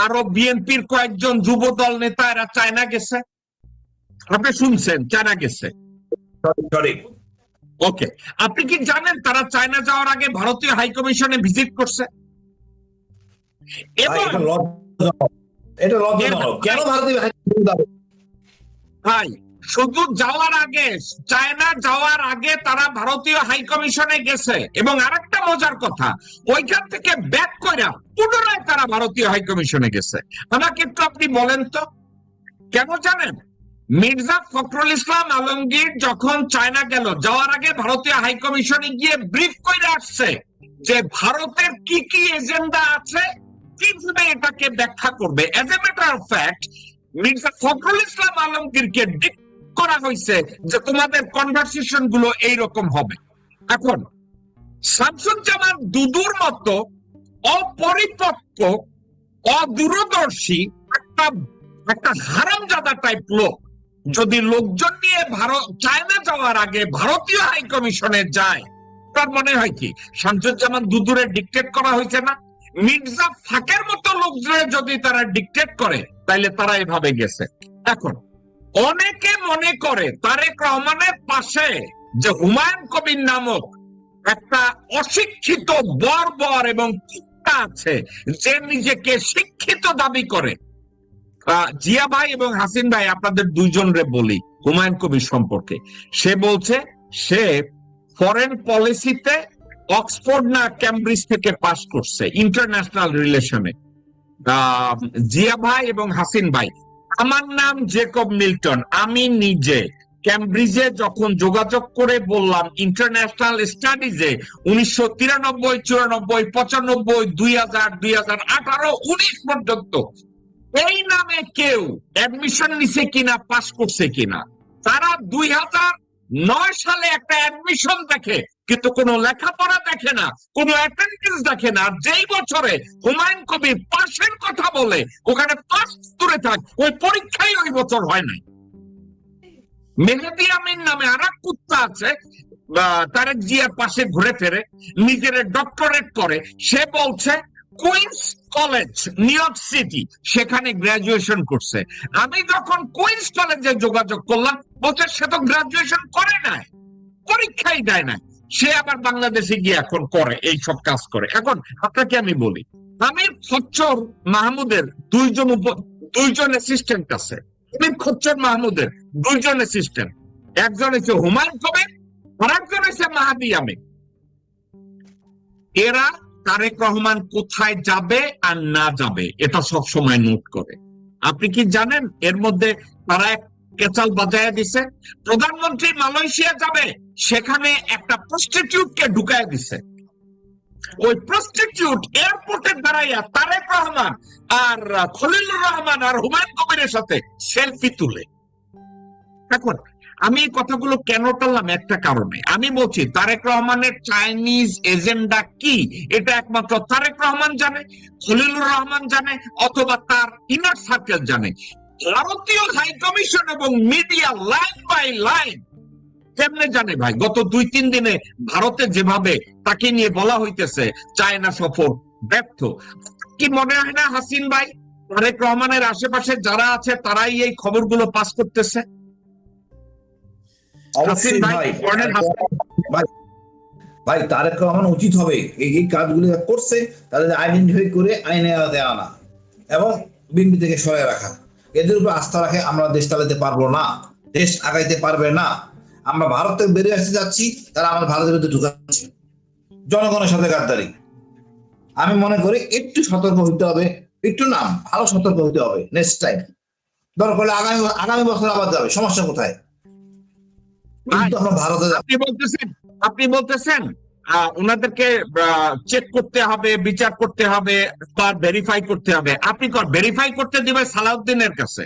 আরো বিএনপির কয়েকজন যুব দল নেতা এরা চায়না গেছে? আপনি শুনছেন চায়না গেছে? ওকে, আপনি কি জানেন তারা চায়না যাওয়ার আগে ভারতীয় হাই কমিশনে ভিজিট করছে? এবং এটা লজ্জাজনক, কেন ভারতীয় ভাই শুধু যাওয়ার আগে, চায়না যাওয়ার আগে তারা ভারতীয় হাই কমিশনে গেছে, এবং আরেকটা মজার কথা, ওইখান থেকে ব্যাক কইরা পুনরায় তারা ভারতীয় হাই কমিশনে গেছে। আমাকে একটু আপনি বলেন তো কেন জানেন? মির্জা ফখরুল ইসলাম আলমগীর যখন চায়না গেল, যাওয়ার আগে ভারতীয় হাই কমিশনে গিয়ে ব্রিফ করে আসছে যে ভারতের কি কি এজেন্ডা আছে, কিভাবে এটাকে ব্যাখ্যা করবে। As a matter of fact, Mirza Fakhrul Islam আলমগীরকে করা হয়েছে যে তোমাদের কনভারসেশন গুলো এইরকম হবে। এখন শামসুজ্জামান দুদুর মতো অপরিপক্ক, অদূরদর্শী একটা হারামজাদা টাইপ লোক যদি লোকজন নিয়ে চায়না যাওয়ার আগে ভারতীয় হাই কমিশনে যায়, তার মনে হয় কি শামসুজ্জামান দুদুরে ডিকটেট করা হয়েছে না? মির্জা ফাকের মতো লোকদের যদি তারা ডিকটেট করে, তাইলে তারা এভাবে গেছে। এখন অনেকে মনে করে তারেক রহমানের পাশে যে হুমায়ুন কবির নামক একটা অশিক্ষিত বর্বর এবং কুত্তা আছে, যে নিজেকে শিক্ষিত দাবি করে। জিয়া ভাই এবং হাসিন ভাই, আপনাদের দুইজনরে বলি হুমায়ুন কবির সম্পর্কে। সে বলছে সে ফরেন পলিসিতে অক্সফোর্ড না ক্যামব্রিজ থেকে পাস করছে, ইন্টারন্যাশনাল রিলেশনে। জিয়া ভাই এবং হাসিন ভাই, আমার নাম জেকব মিল্টন, আমি নিজে ক্যামব্রিজে যখন যোগাযোগ করে বললাম ইন্টারন্যাশনাল স্টাডিজে 1993, 94, 95, 2000, 2018, 19 পর্যন্ত এই নামে কেউ অ্যাডমিশন নিছে কিনা, পাস করছে কিনা, তারা 2009 সালে একটা অ্যাডমিশন দেখে, কিন্তু কোনো লেখাপড়া দেখে না, কোনো অ্যাটেন্ডেন্স দেখে না। আর যেই বছরে হুমায়ুন কবির পাশের কথা বলে ওখানে পাস দূরে থাক, ওই পরীক্ষাই ওই বছর হয় নাই। মেহেদী আমিন নামে আর এক কুত্তা আছে, তারেক জিয়ার পাশে ঘুরে ফেরে, নিজের ডক্টরেট করে, সে বলছে Queens College New York City, সেখানে গ্রাজুয়েশন করছে। আমি যখন কুইন্স কলেজে যোগাযোগ করলাম, বলছে সে তো গ্রাজুয়েশন করে নাই, পরীক্ষাই দেয় না। সে আবার বাংলাদেশে গিয়ে এখন করে এই সব কাজ করে। এখন আপনাকে আমি বলি, আমির খচ্চর মাহমুদের দুইজন অ্যাসিস্ট্যান্ট আছে। আমির খচ্চর মাহমুদের দুইজন অ্যাসিস্ট্যান্ট, একজন হচ্ছে হুমায়ুন কবির আর একজন হচ্ছে মাহাদি আমিন। এরা তারেক রহমান কোথায় যাবে আর না যাবে এটা সব সময় নোট করে। আপনি কি জানেন এর মধ্যে তারা এক কেচাল বাজায় দিছে? প্রধানমন্ত্রী মালয়েশিয়া যাবে, সেখানে একটা প্রস্টিটিউটকে ঢুকায় দিছে। ওই প্রস্টিটিউট এয়ারপোর্টে দাঁড়াইয়া তারেক রহমান আর খলিলুর রহমান আর হুমায়ুন কবিরের সাথে সেলফি তুলে। এখন আমি এই কথাগুলো কেন টানলাম? একটা কারণে। আমি বলছি তারেক রহমানের চাইনিজ এজেন্ডা কি, এটা একমাত্র তারেক রহমান জানে, খলিলুর রহমান জানে, অথবা তার ইনার সার্কেল জানে। ভারতীয় হাই কমিশন এবং মিডিয়া লাইন বাই লাইন কেমনে জানে ভাই? গত 2-3 দিনে ভারতে যেভাবে তাকে নিয়ে বলা হইতেছে চায়না সফর ব্যর্থ, কি মনে হয় না হাসিন ভাই তারেক রহমানের আশেপাশে যারা আছে তারাই এই খবরগুলো পাস করতেছে? অবশ্যই ভাই তারেক রহমান উচিত হবে এই কাজগুলো করছে তাদের আইডেন্টিফাই করে আইনে দেওয়া না এবং বিএনপি থেকে সরে রাখা। এদের উপর আস্থা রাখে আমরা দেশ চালাতে পারবো না, দেশ আগাইতে পারবে না। আমরা ভারত থেকে বেরিয়ে আসতে যাচ্ছি, তারা আমাদের ভারতের ভিতরে ঢুকাচ্ছে, জনগণের সাথে গাদ্দারি। আমি মনে করি একটু সতর্ক হইতে হবে, একটু নাম ভালো সতর্ক হইতে হবে। নেক্সট টাইম দরকার হলে আগামী বছর আবার যাবে, সমস্যা কোথায়? আপনি বলতেছেন ওনাদেরকে চেক করতে হবে, বিচার করতে হবে, ভেরিফাই করতে হবে। আপনি ভেরিফাই করতে দিবেন সালাউদ্দিনের কাছে।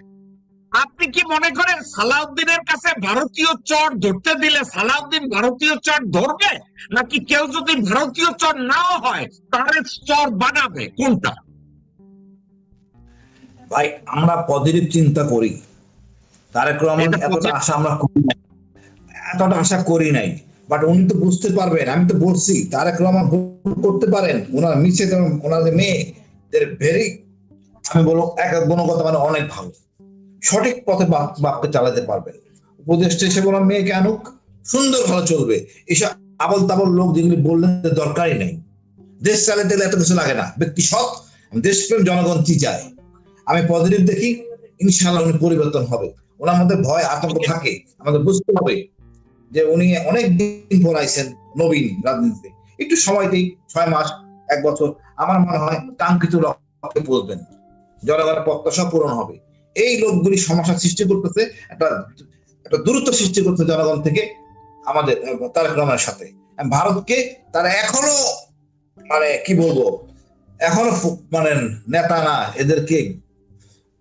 আপনি কি মনে করেন সালাউদ্দিনের কাছে ভারতীয় চর ধরতে দিলে সালাউদ্দিন ভারতীয় চর ধরবে, নাকি কেউ যদি ভারতীয় চর নাও হয় তার চর বানাবে? কোনটা ভাই? আমরা পজিটিভ চিন্তা করি। তারেক রহমান এতটা আশা করি নাই, বাট উনি তো বুঝতে পারবেন। আমি তো বলছি তারেক রহমান করতে পারেন, ওনার নিচে ওনাদের মেয়েদের ভেরি, আমি বলবো এক গুণগত মানে অনেক ভালো, সঠিক পথে বাপকে চালাতে পারবেন। উপদেষ্টা হিসেবে ওনার মেয়েকে আনুক, সুন্দর ভালো চলবে। এসব আবল তাবল লোক যেগুলি বললেন দরকারই নেই। দেশ চালাতে গেলে এত কিছু লাগে না, ব্যক্তি সৎ, দেশপ্রেম, জনগণ কি চায়। আমি পজিটিভ দেখি, ইনশাআল্লাহ উনি পরিবর্তন হবে। ওনার মধ্যে ভয় আতঙ্ক থাকে, আমাদের বুঝতে হবে যে উনি অনেক দিন পর আইছেন নবীন রাজনীতিতে। একটু সময় দিই, 6 মাস 1 বছর, আমার মনে হয় কাঙ্ক্ষিত লক্ষ্যে পৌঁছবেন, জনগণের প্রত্যাশা পূরণ হবে। এই লোকগুলি সমস্যা সৃষ্টি করতেছে, একটা দূরত্ব সৃষ্টি করতে জনগণ থেকে আমাদের তারেক রহমানের সাথে। ভারতকে তারা এখনো মানে কি বলবো, এখনো মানে নেতা না, এদেরকে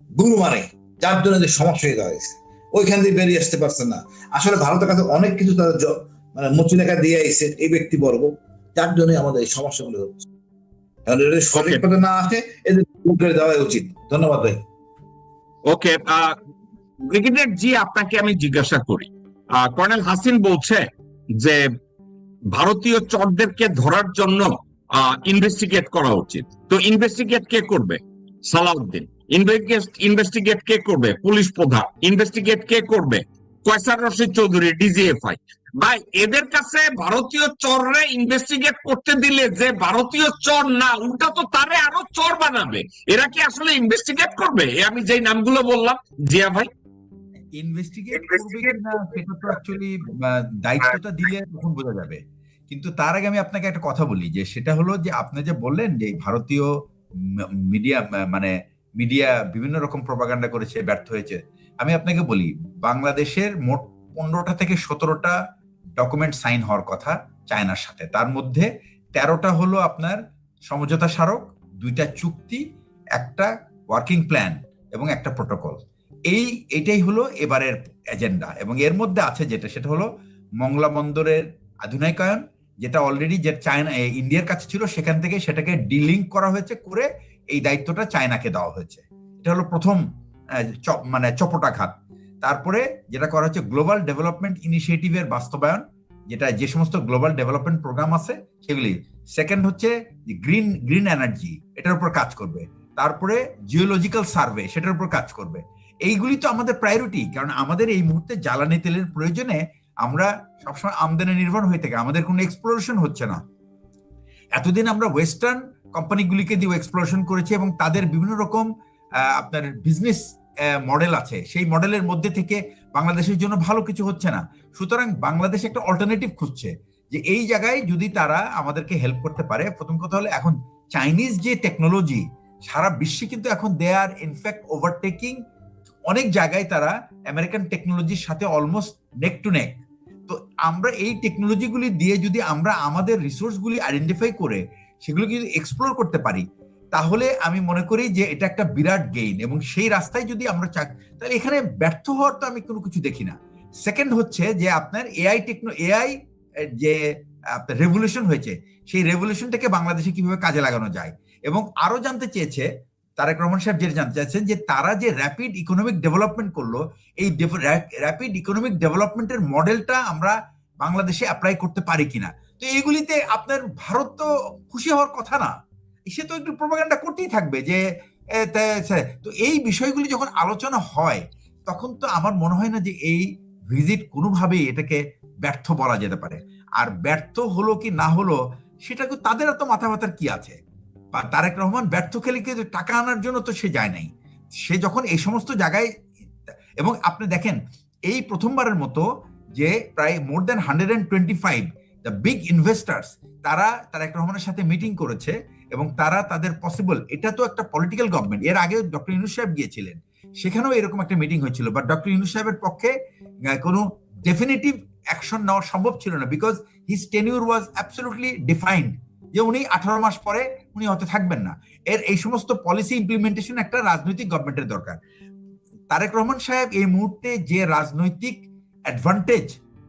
গুরু মানে, যার জন্য যে সমস্যা হয়ে দাঁড়িয়েছে, ওইখান দিয়ে বেরিয়ে আসতে পারছেন না। আসলে ভারতের কাছে অনেক কিছু তাদের মানে মুচলেখা দিয়ে আইছে এই ব্যক্তিবর্গ, যার জন্য আমাদের এই সমস্যাগুলো হচ্ছে। সঠিক পথে না আসে এদের দেওয়া উচিত। ধন্যবাদ ভাই। ওকে, ব্রিগেডিয়ার জি, আপনাকে আমি জিজ্ঞাসা করি, কর্নেল হাসিন বলছে যে ভারতীয় চরদেরকে ধরার জন্য ইনভেস্টিগেট করা উচিত। তো ইনভেস্টিগেট কে করবে? সালাউদ্দিন। ইনভেস্টিগেট কে করবে? পুলিশ প্রধান। ইনভেস্টিগেট কে করবে? কয়সার রশিদ চৌধুরী, ডিজিএফআই। ভাই এদের কাছে ভারতীয় চররে ইনভেস্টিগেট করতে দিলে যে ভারতীয় চর না, উল্টা তো তারে আরো চর বানাবে। এরা কি আসলে ইনভেস্টিগেট করবে? আমি যেই নামগুলো বললাম, জিয়া ভাই ইনভেস্টিগেট করবে কিনা সেটা তো অ্যাকচুয়ালি দায়িত্বটা দিলে তখন বোঝা যাবে। কিন্তু তার আগে আমি আপনাকে একটা কথা বলি, যে সেটা হলো যে আপনি যে বললেন যে ভারতীয় মিডিয়া বিভিন্ন রকম প্রপাগান্ডা করেছে, ব্যর্থ হয়েছে। আমি আপনাকে বলি, বাংলাদেশের মোট 15টা থেকে 17টা ডকুমেন্ট সাইন হওয়ার কথা চায়নার সাথে। তার মধ্যে 13টা হলো আপনার সমঝোতা স্মারক, 2টা চুক্তি, একটা ওয়ার্কিং প্ল্যান এবং একটা প্রোটোকল। এটাই হলো এবারের এজেন্ডা। এবং এর মধ্যে আছে সেটা হলো মংলা বন্দরের আধুনিকায়ন, যেটা অলরেডি যে চায়না ইন্ডিয়ার কাছে ছিল, সেখান থেকে সেটাকে ডিলিঙ্ক করা হয়েছে, করে এই দায়িত্বটা চায়নাকে দেওয়া হয়েছে। এটা হলো প্রথম চপটাঘাত। তারপরে যেটা করা হচ্ছে গ্লোবাল ডেভেলপমেন্ট ইনিশিয়েটিভের বাস্তবায়ন, যেটা যে সমস্ত গ্লোবাল ডেভেলপমেন্ট প্রোগ্রাম আছে সেগুলি। সেকেন্ড হচ্ছে গ্রিন এনার্জি, এটার উপর কাজ করবে। তারপরে জিওলজিক্যাল সার্ভে, সেটার উপর কাজ করবে। এইগুলি তো আমাদের প্রায়োরিটি, কারণ আমাদের এই মুহূর্তে জ্বালানি তেলের প্রয়োজনে আমরা সবসময় আমদানি নির্ভর হয়ে থাকে, আমাদের কোনো এক্সপ্লোরেশন হচ্ছে না। এতদিন আমরা ওয়েস্টার্ন কোম্পানিগুলিকে দিয়ে এক্সপ্লোরেশন করেছি এবং তাদের বিভিন্ন রকম আপনার বিজনেস মডেল আছে, সেই মডেলের মধ্যে থেকে বাংলাদেশের জন্য ভালো কিছু হচ্ছে না। সুতরাং বাংলাদেশ একটা অল্টারনেটিভ খুঁজছে যে এই জায়গায় যদি তারা আমাদেরকে হেল্প করতে পারে। প্রথম কথা হলো এখন চাইনিজ যে টেকনোলজি সারা বিশ্বে কিন্তু এখন দে আর ইনফ্যাক্ট ওভারটেকিং, অনেক জায়গায় তারা আমেরিকান টেকনোলজির সাথে অলমোস্ট নেক টু নেক। তো আমরা এই টেকনোলজিগুলি দিয়ে যদি আমরা আমাদের রিসোর্সগুলি আইডেন্টিফাই করে সেগুলো যদি এক্সপ্লোর করতে পারি, তাহলে আমি মনে করি যে এটা একটা বিরাট গেইন। এবং সেই রাস্তায় যদি আমরা তাহলে এখানে ব্যর্থ হওয়ার তো আমি কোনো কিছু দেখি না। সেকেন্ড হচ্ছে যে আপনার এআই যে রেভলিউশন হয়েছে, সেই রেভলিউশনটাকে বাংলাদেশে কিভাবে কাজে লাগানো যায়। এবং আরো জানতে চেয়েছে তারেক রহমান সাহেব, যেটা জানতে চাইছেন যে তারা যে র্যাপিড ইকোনমিক ডেভেলপমেন্ট করলো, এই র্যাপিড ইকোনমিক ডেভেলপমেন্টের মডেলটা আমরা বাংলাদেশে অ্যাপ্লাই করতে পারি কিনা। তো এইগুলিতে আপনার ভারত তো খুশি হওয়ার কথা না, সে তো একটু প্রোপাগান্ডা করতেই থাকবে যে তো এই বিষয়গুলি যখন আলোচনা হয় তখন তো আমার মনে হয় না যে এই ভিজিট কোনোভাবেই এটাকে ব্যর্থ বলা যেতে পারে। আর ব্যর্থ হলো কি না হলো সেটা তাদের এত মাথা ব্যথার কি আছে। বা তারেক রহমান ব্যর্থ খেলে কি টাকা আনার জন্য তো সে যায় নাই। সে যখন এই সমস্ত জায়গায়, এবং আপনি দেখেন এই প্রথমবারের মতো যে প্রায় মোর দেন 125 দ্য বিগ ইনভেস্টার্স তারা তারেক রহমানের সাথে মিটিং করেছে এবং তারা তাদের পসিবল, এটা তো একটা পলিটিক্যাল গভর্নমেন্ট, এর আগে ডক্টর ইউনূস সাহেব গিয়েছিলেন, সেখানেও এরকম একটা মিটিং হয়েছিল, বাট ডক্টর ইউনূস সাহেবের পক্ষে কোনো ডেফিনিটিভ অ্যাকশন নেওয়া সম্ভব ছিল না, because his tenure was absolutely defined, যে উনি 18 মাস পরে উনি হয়তো থাকবেন না। এই সমস্ত পলিসি ইমপ্লিমেন্টেশন একটা রাজনৈতিক গভর্নমেন্টের দরকার। তারেক রহমান সাহেব এই মুহূর্তে যে রাজনৈতিক অ্যাডভান্টেজ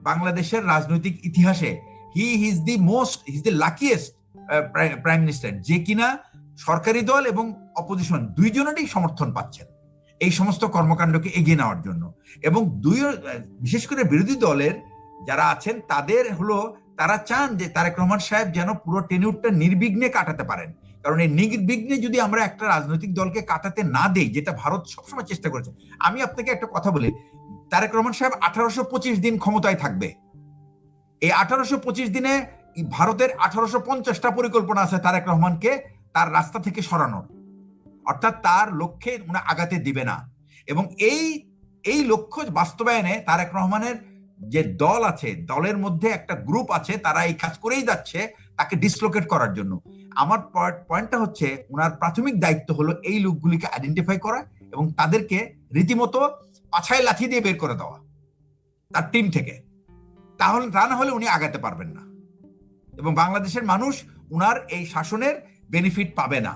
বাংলাদেশের রাজনৈতিক ইতিহাসে, he is the luckiest prime minister, যে কিনা সরকারি দল এবং অপোজিশন দুইজনেরই সমর্থন পাচ্ছেন এই সমস্ত কর্মকাণ্ডকে এগিয়ে নেওয়ার জন্য। এবং বিশেষ করে বিরোধী দলের যারা আছেন তারা চান যে তারেক রহমান সাহেব যেন পুরো টেনিউরটা নির্বিঘ্নে কাটাতে পারেন, কারণ এই নির্বিঘ্নে যদি আমরা একটা রাজনৈতিক দলকে কাটাতে না দেই, যেটা ভারত সবসময় চেষ্টা করেছে। আমি আপনাকে একটা কথা বলি, তারেক রহমান সাহেব 1825 দিন ক্ষমতায় থাকবে। এই 1825 দিনে ভারতের 1850টা পরিকল্পনা আছে তারেক রহমানকে তার রাস্তা থেকে সরানোর, অর্থাৎ তার লক্ষ্যে উনি আগাতে দিবে না। এবং এই লক্ষ্য বাস্তবায়নে তারেক রহমানের যে দল আছে, দলের মধ্যে একটা গ্রুপ আছে, তারা এই কাজ করেই যাচ্ছে তাকে ডিসলোকেট করার জন্য। আমার পয়েন্টটা হচ্ছে ওনার প্রাথমিক দায়িত্ব হলো এই লোকগুলিকে আইডেন্টিফাই করা এবং তাদেরকে রীতিমতো পাছায় লাথি দিয়ে বের করে দেওয়া তার টিম থেকে। তাহলে তা না হলে উনি আগাতে পারবেন না এবং বাংলাদেশের মানুষ উনার এই শাসনের বেনিফিট পাবে না।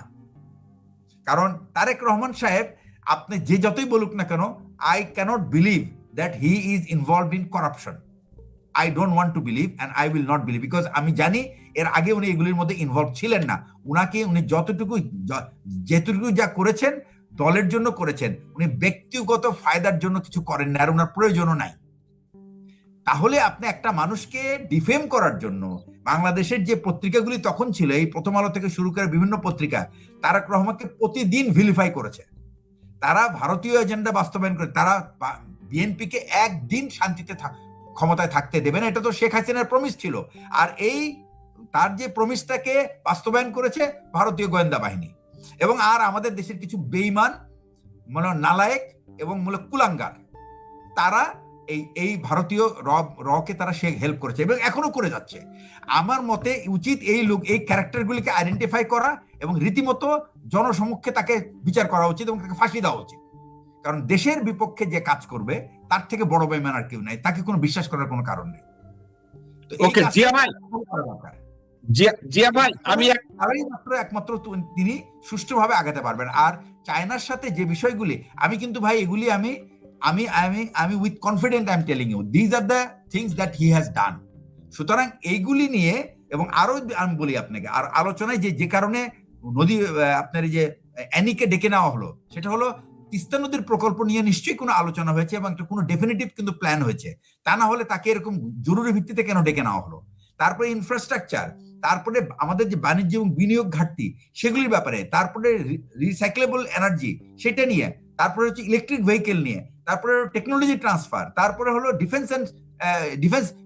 কারণ তারেক রহমান সাহেব আপনি যে যতই বলুক না কেন, I cannot believe that he is involved in corruption. I don't want to believe and I will not believe, because আমি জানি এর আগে উনি এগুলির মধ্যে ইনভলভ ছিলেন না। উনি যেটুকু যা করেছেন দলের জন্য করেছেন, উনি ব্যক্তিগত ফায়দার জন্য কিছু করেন না, আর ওনার প্রয়োজনও নাই। তাহলে আপনি একটা মানুষকে ডিফেম করার জন্য বাংলাদেশের যে পত্রিকাগুলি তখন ছিল, এই প্রথম আলো থেকে শুরু করে বিভিন্ন পত্রিকা, তারেক রহমানকে প্রতিদিন ভিলিফাই করেছে। তারা ভারতীয় এজেন্ডা বাস্তবায়ন করে, তারা বিএনপিকে একদিন শান্তিতে ক্ষমতায় থাকতে দেবে না, এটা তো শেখ হাসিনার প্রমিস ছিল। আর তার যে প্রমিসটাকে বাস্তবায়ন করেছে ভারতীয় গোয়েন্দা বাহিনী এবং আর আমাদের দেশের কিছু বেঈমান নালায়েক এবং কুলাঙ্গার, তারা এই ভারতীয় রকে তারা সে হেল্প করেছে এবং এখনো করে যাচ্ছে। আমার মতে উচিত এই ক্যারেক্টারগুলিকে আইডেন্টিফাই করা এবং রীতিমতো জনসমক্ষে তাকে বিচার করা উচিত এবং তাকে ফাঁসি দেওয়া উচিত। কারণ দেশের বিপক্ষে যে কাজ করবে তার থেকে বড় বেঈমান আর কেউ নাই, তাকে কোনো বিশ্বাস করার কোনো কারণ নেই। তো এই ওকে, কাজটা জিয়া ভাই, করা দরকার। জিয়া ভাই, আমি একমাত্র তিনি সুষ্ঠুভাবে আগাতে পারবেন। আর চায়নার সাথে যে বিষয়গুলি, আমি কিন্তু ভাই এগুলি আমি আমি আমি আমি with confident I am telling you these are the things that he has done. সুতরাং এইগুলি নিয়ে, এবং আরো আমি বলি আপনাকে, আর আলোচনায় যে কারণে নদী আপনার এই যে অ্যানিকে ডেকে নেওয়া হলো, সেটা হলো তিস্তা নদীর প্রকল্প নিয়ে নিশ্চয়ই কোনো আলোচনা হয়েছে এবং একটা কোনো ডেফিনেটিভ কিন্তু প্ল্যান হয়েছে। তা না হলে তাকে এরকম জরুরি ভিত্তিতে কেন ডেকে নেওয়া হলো? তারপরে ইনফ্রাস্ট্রাকচার, তারপরে আমাদের যে বাণিজ্য এবং বিনিয়োগ ঘাটতি সেগুলির ব্যাপারে, তারপরে রিসাইক্লেবল এনার্জি সেটা নিয়ে, তারপরে হচ্ছে ইলেকট্রিক ভেহিকেল নিয়ে, তারপরে টেকনোলজি ট্রান্সফার, তারপরে হলো ডিফেন্স এন্ড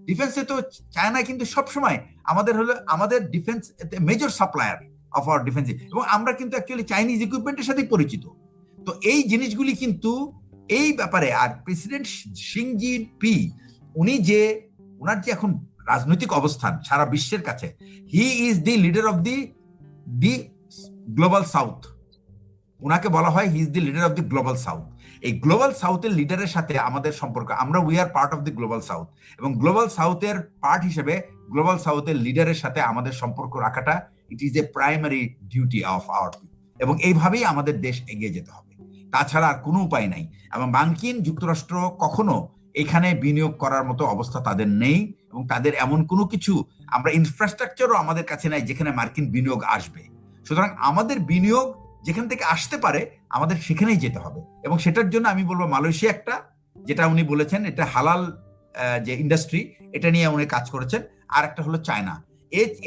ডিফেন্সে তো চায়না কিন্তু সবসময় আমাদের defence major supplier of our defence, এবং আমরা কিন্তু অ্যাকচুয়ালি চাইনিজ ইকুইপমেন্টের সাথে পরিচিত। তো এই জিনিসগুলি কিন্তু এই ব্যাপারে, আর প্রেসিডেন্ট শিং জিনপিং উনি যে ওনার যে এখন রাজনৈতিক অবস্থান সারা বিশ্বের কাছে, he is the leader of the global south. ওনাকে বলা হয় he is the leader of the global south. এই গ্লোবাল সাউথের লিডারের সাথে আমাদের সম্পর্ক, আমরা we are part of the global south, এবং গ্লোবাল সাউথের পার্ট হিসেবে গ্লোবাল সাউথের লিডারের সাথে আমাদের সম্পর্ক রাখাটা it is a primary duty of our people, এবং এইভাবেই আমাদের দেশ এগিয়ে যেতে হবে, তাছাড়া আর কোনো উপায় নাই। এবং মার্কিন যুক্তরাষ্ট্র কখনো এখানে বিনিয়োগ করার মতো অবস্থা তাদের নেই, এবং তাদের এমন কোনো কিছু আমরা ইনফ্রাস্ট্রাকচারও আমাদের কাছে নাই যেখানে মার্কিন বিনিয়োগ আসবে। সুতরাং আমাদের বিনিয়োগ যেখান থেকে আসতে পারে আমাদের সেখানেই যেতে হবে, এবং সেটার জন্য আমি বলবো মালয়েশিয়া একটা, যেটা উনি বলেছেন এটা হালাল যে ইন্ডাস্ট্রি, এটা নিয়ে উনি কাজ করেছেন। আর একটা হলো চায়না।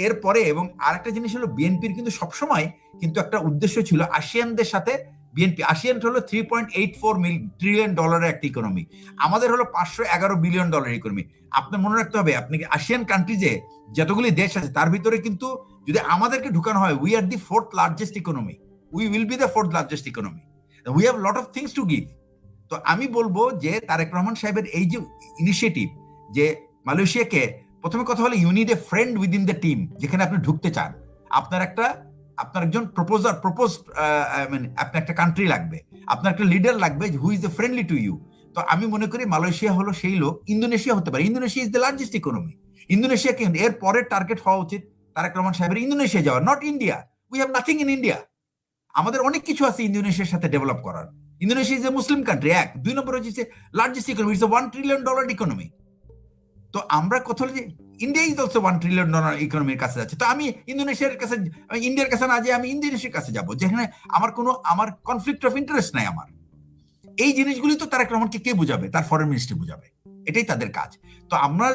এর পরে, এবং আর একটা জিনিস হলো বিএনপির কিন্তু সবসময় কিন্তু একটা উদ্দেশ্য ছিল আসিয়ানদের সাথে। বিএনপি, আসিয়ান হলো $3.84 ট্রিলিয়ন একটা ইকোনমি, আমাদের হলো $511 বিলিয়ন ইকোনমি। আপনার মনে রাখতে হবে, আপনি আসিয়ান কান্ট্রিজে যতগুলি দেশ আছে তার ভিতরে কিন্তু যদি আমাদেরকে ঢুকানো হয়, we are the 4th largest economy, we will be the 4th largest economy, we have lot of things to give. তো আমি বলবো যে তারেক রহমান সাহেবের এই যে ইনিশিয়েটিভ, যে মালয়েশিয়াকে, প্রথমে কথা হলো you need a friend within the team, যেখানে আপনি ঢুকতে চান, আপনার একজন আপনার একটা কান্ট্রি লাগবে, আপনার একটা লিডার লাগবে who is a friendly to you. তো আমি মনে করি মালয়েশিয়া হলো সেই লোক। ইন্দোনেশিয়া হতে পারে, Indonesia is the largest economy. Indonesia কিন্তু এর পরের টার্গেট হওয়া উচিত তারেক রহমান সাহেবের ইন্দোনেশিয়া যাওয়া, not India. We have nothing in India. আমাদের অনেক কিছু আছে ইন্দোনেশিয়ার সাথে ডেভেলপ করার। Indonesia is a Muslim country, 1 2 নম্বর হচ্ছে largest economy, it's a $1 trillion economy. তো আমরা কথা হলো যে ইন্ডিয়া ইজ অলসো $1 ট্রিলিয়ন ইকোনমির কাছে যাচ্ছে। তো আমি ইন্দোনেশিয়ার কাছে, ইন্ডিয়ার কাছে না যে আমি ইন্দোনেশিয়ার কাছে যাব, যেখানে আমার কনফ্লিক্ট অফ ইন্টারেস্ট নাই আমার। এই জিনিসগুলি তো তারেক রহমানকে কে বুঝাবে? তার ফরেন মিনিস্ট্রি বুঝাবে, এটাই তাদের কাজ। তো আমরা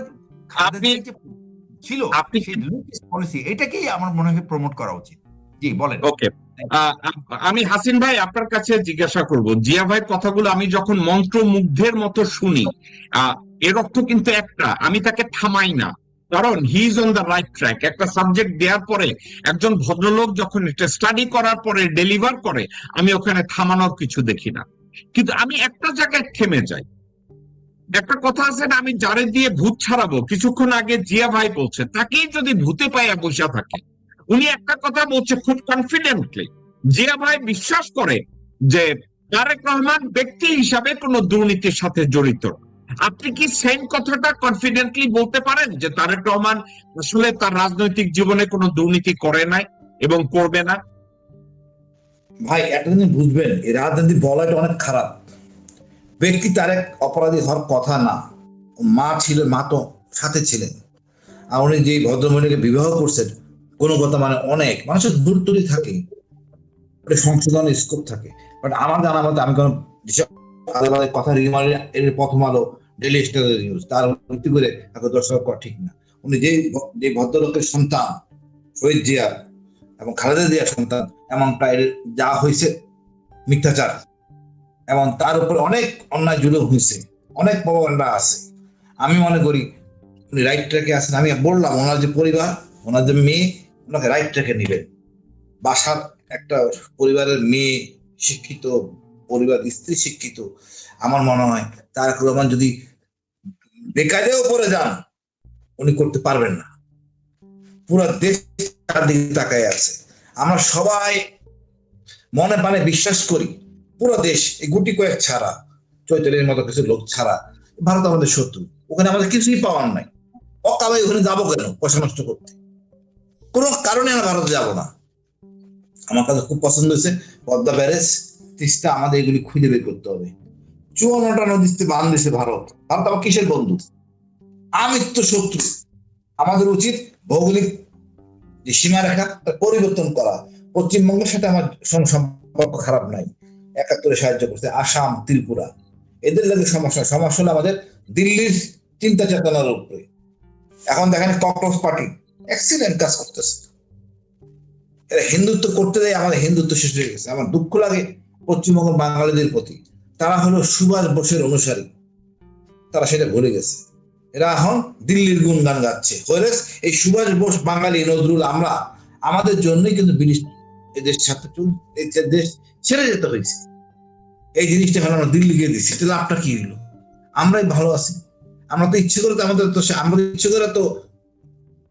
ছিল পলিসি, এটাকেই আমার মনে হয় প্রমোট করা উচিত। জি বলেন। ওকে, আমি হাসিন ভাই আপনার কাছে জিজ্ঞাসা করব, জিয়া ভাইয়ের কথাগুলো আমি যখন মন্ত্রমুগ্ধের মতো শুনি, এর অর্থ কিন্তু একটা, আমি তাকে থামাই না, কারণ he is on the right track. একটা সাবজেক্ট দেওয়ার পরে একজন ভদ্রলোক যখন এটা স্টাডি করার পরে ডেলিভার করে, আমি ওখানে থামানোর কিছু দেখি না। কিন্তু আমি একটা জায়গায় থেমে যাই। একটা কথা আছে না, আমি যারে দিয়ে ভূত ছাড়াবো, কিছুক্ষণ আগে জিয়া ভাই বলছে তাকেই যদি ভূতে পাইয়া বসে থাকে। উনি একটা কথা বলছে খুব কনফিডেন্টলি, জিয়া ভাই বিশ্বাস করে যে তারেক রহমান ব্যক্তি হিসাবে কোনো দুর্নীতির সাথে জড়িত। আপনি কি সেম কথাটা কনফিডেন্টলি বলতে পারেন যে তারেক রহমান আসলে তার রাজনৈতিক জীবনে কোনো দুর্নীতি করে নাই এবং করবে না? ভাই একটা জিনিস বুঝবেন, এই রাজনীতি বলাটা অনেক খারাপ। ব্যক্তি তারেক অপরাধী হওয়ার কথা না, মা ছিলেন, মা তো সাথে ছিলেন। আর উনি যে ভদ্রমহিলাকে বিবাহ করছেন, কোনো কথা মানে অনেক মানুষের দূর তৈরি থাকে, সংশোধনের স্কোপ থাকে। বাট আমার জানা মতো আমি কোনো কথা এর প্রথম আলো, ডেইলি স্টার নিউজ তার ভিত্তি করে এখন দর্শক করা ঠিক না। উনি যে ভদ্রলোকের সন্তান শহীদ জিয়া এবং খালেদা জিয়ার সন্তান, এমনটা যা হয়েছে মিথ্যাচার, এবং তার উপরে অনেক অন্যায় জুলুম হয়েছে, অনেক প্রভাবনা আছে। আমি মনে করি উনি রাইট ট্র্যাকে আছেন। আমি বললাম ওনার যে পরিবার, ওনার যে মেয়ে, ওনাকে রাইট ট্র্যাকে নেবেন। বাসার একটা পরিবারের মেয়ে শিক্ষিত, পরিবার স্ত্রী শিক্ষিত, আমার মনে হয় তারেক রহমান যদি বেকারেও পড়ে যান উনি করতে পারবেন না। পুরো দেশ তার দিকে তাকায় আছে। আমরা সবাই মনে প্রাণে বিশ্বাস করি পুরো দেশ এই গুটি কয়েক ছাড়া, চৈতালির মতো কিছু লোক ছাড়া ভারত আমাদের শত্রু। ওখানে আমাদের কিছুই পাওয়ার নাই, অকাবাই ওখানে যাবো কেন পয়সা নষ্ট করতে? কোনো কারণে আমরা ভারতে যাবো না। আমার কাছে খুব পছন্দ হয়েছে পদ্মা ব্যারেজ, তিস্তা, আমাদের এগুলি খুঁজে বের করতে হবে। 54টা নদীতে বাঁধ দিয়েছে ভারত। ভারত আবার কিসের বন্ধু? আমিত্ব শত্রু। আমাদের উচিত ভৌগোলিক যে সীমারেখা পরিবর্তন করা। পশ্চিমবঙ্গের সাথে আমার সম্পর্ক খারাপ নাই, 71-এ সাহায্য করছে, আসাম, ত্রিপুরা, এদের লাগে সমস্যা হলো আমাদের দিল্লির চিন্তা চেতনার উপরে। এখন দেখেন ককরোচ পার্টি এক্সিলেন্ট কাজ করতেছে, এরা হিন্দুত্ব করতে দেয়, আমাদের হিন্দুত্ব শেষ হয়ে গেছে। আমার দুঃখ লাগে পশ্চিমবঙ্গের বাঙালিদের প্রতি। তারা হলো সুভাষ বোসের অনুসারী, তারা সেটা ভুলে গেছে। এরা এখন দিল্লির গুণগান গাচ্ছে। এই সুভাষ বোস, বাঙালি, নজরুল, আমরা আমাদের জন্যই কিন্তু ব্রিটিশ এদের সাথে দেশ ছেড়ে যেতে হয়েছে। এই জিনিসটা এখন আমরা দিল্লিকে দিচ্ছি, তাহলে লাভটা কি হলো? আমরাই ভালো আছি? আমরা তো ইচ্ছে করে, আমাদের ইচ্ছে করে তো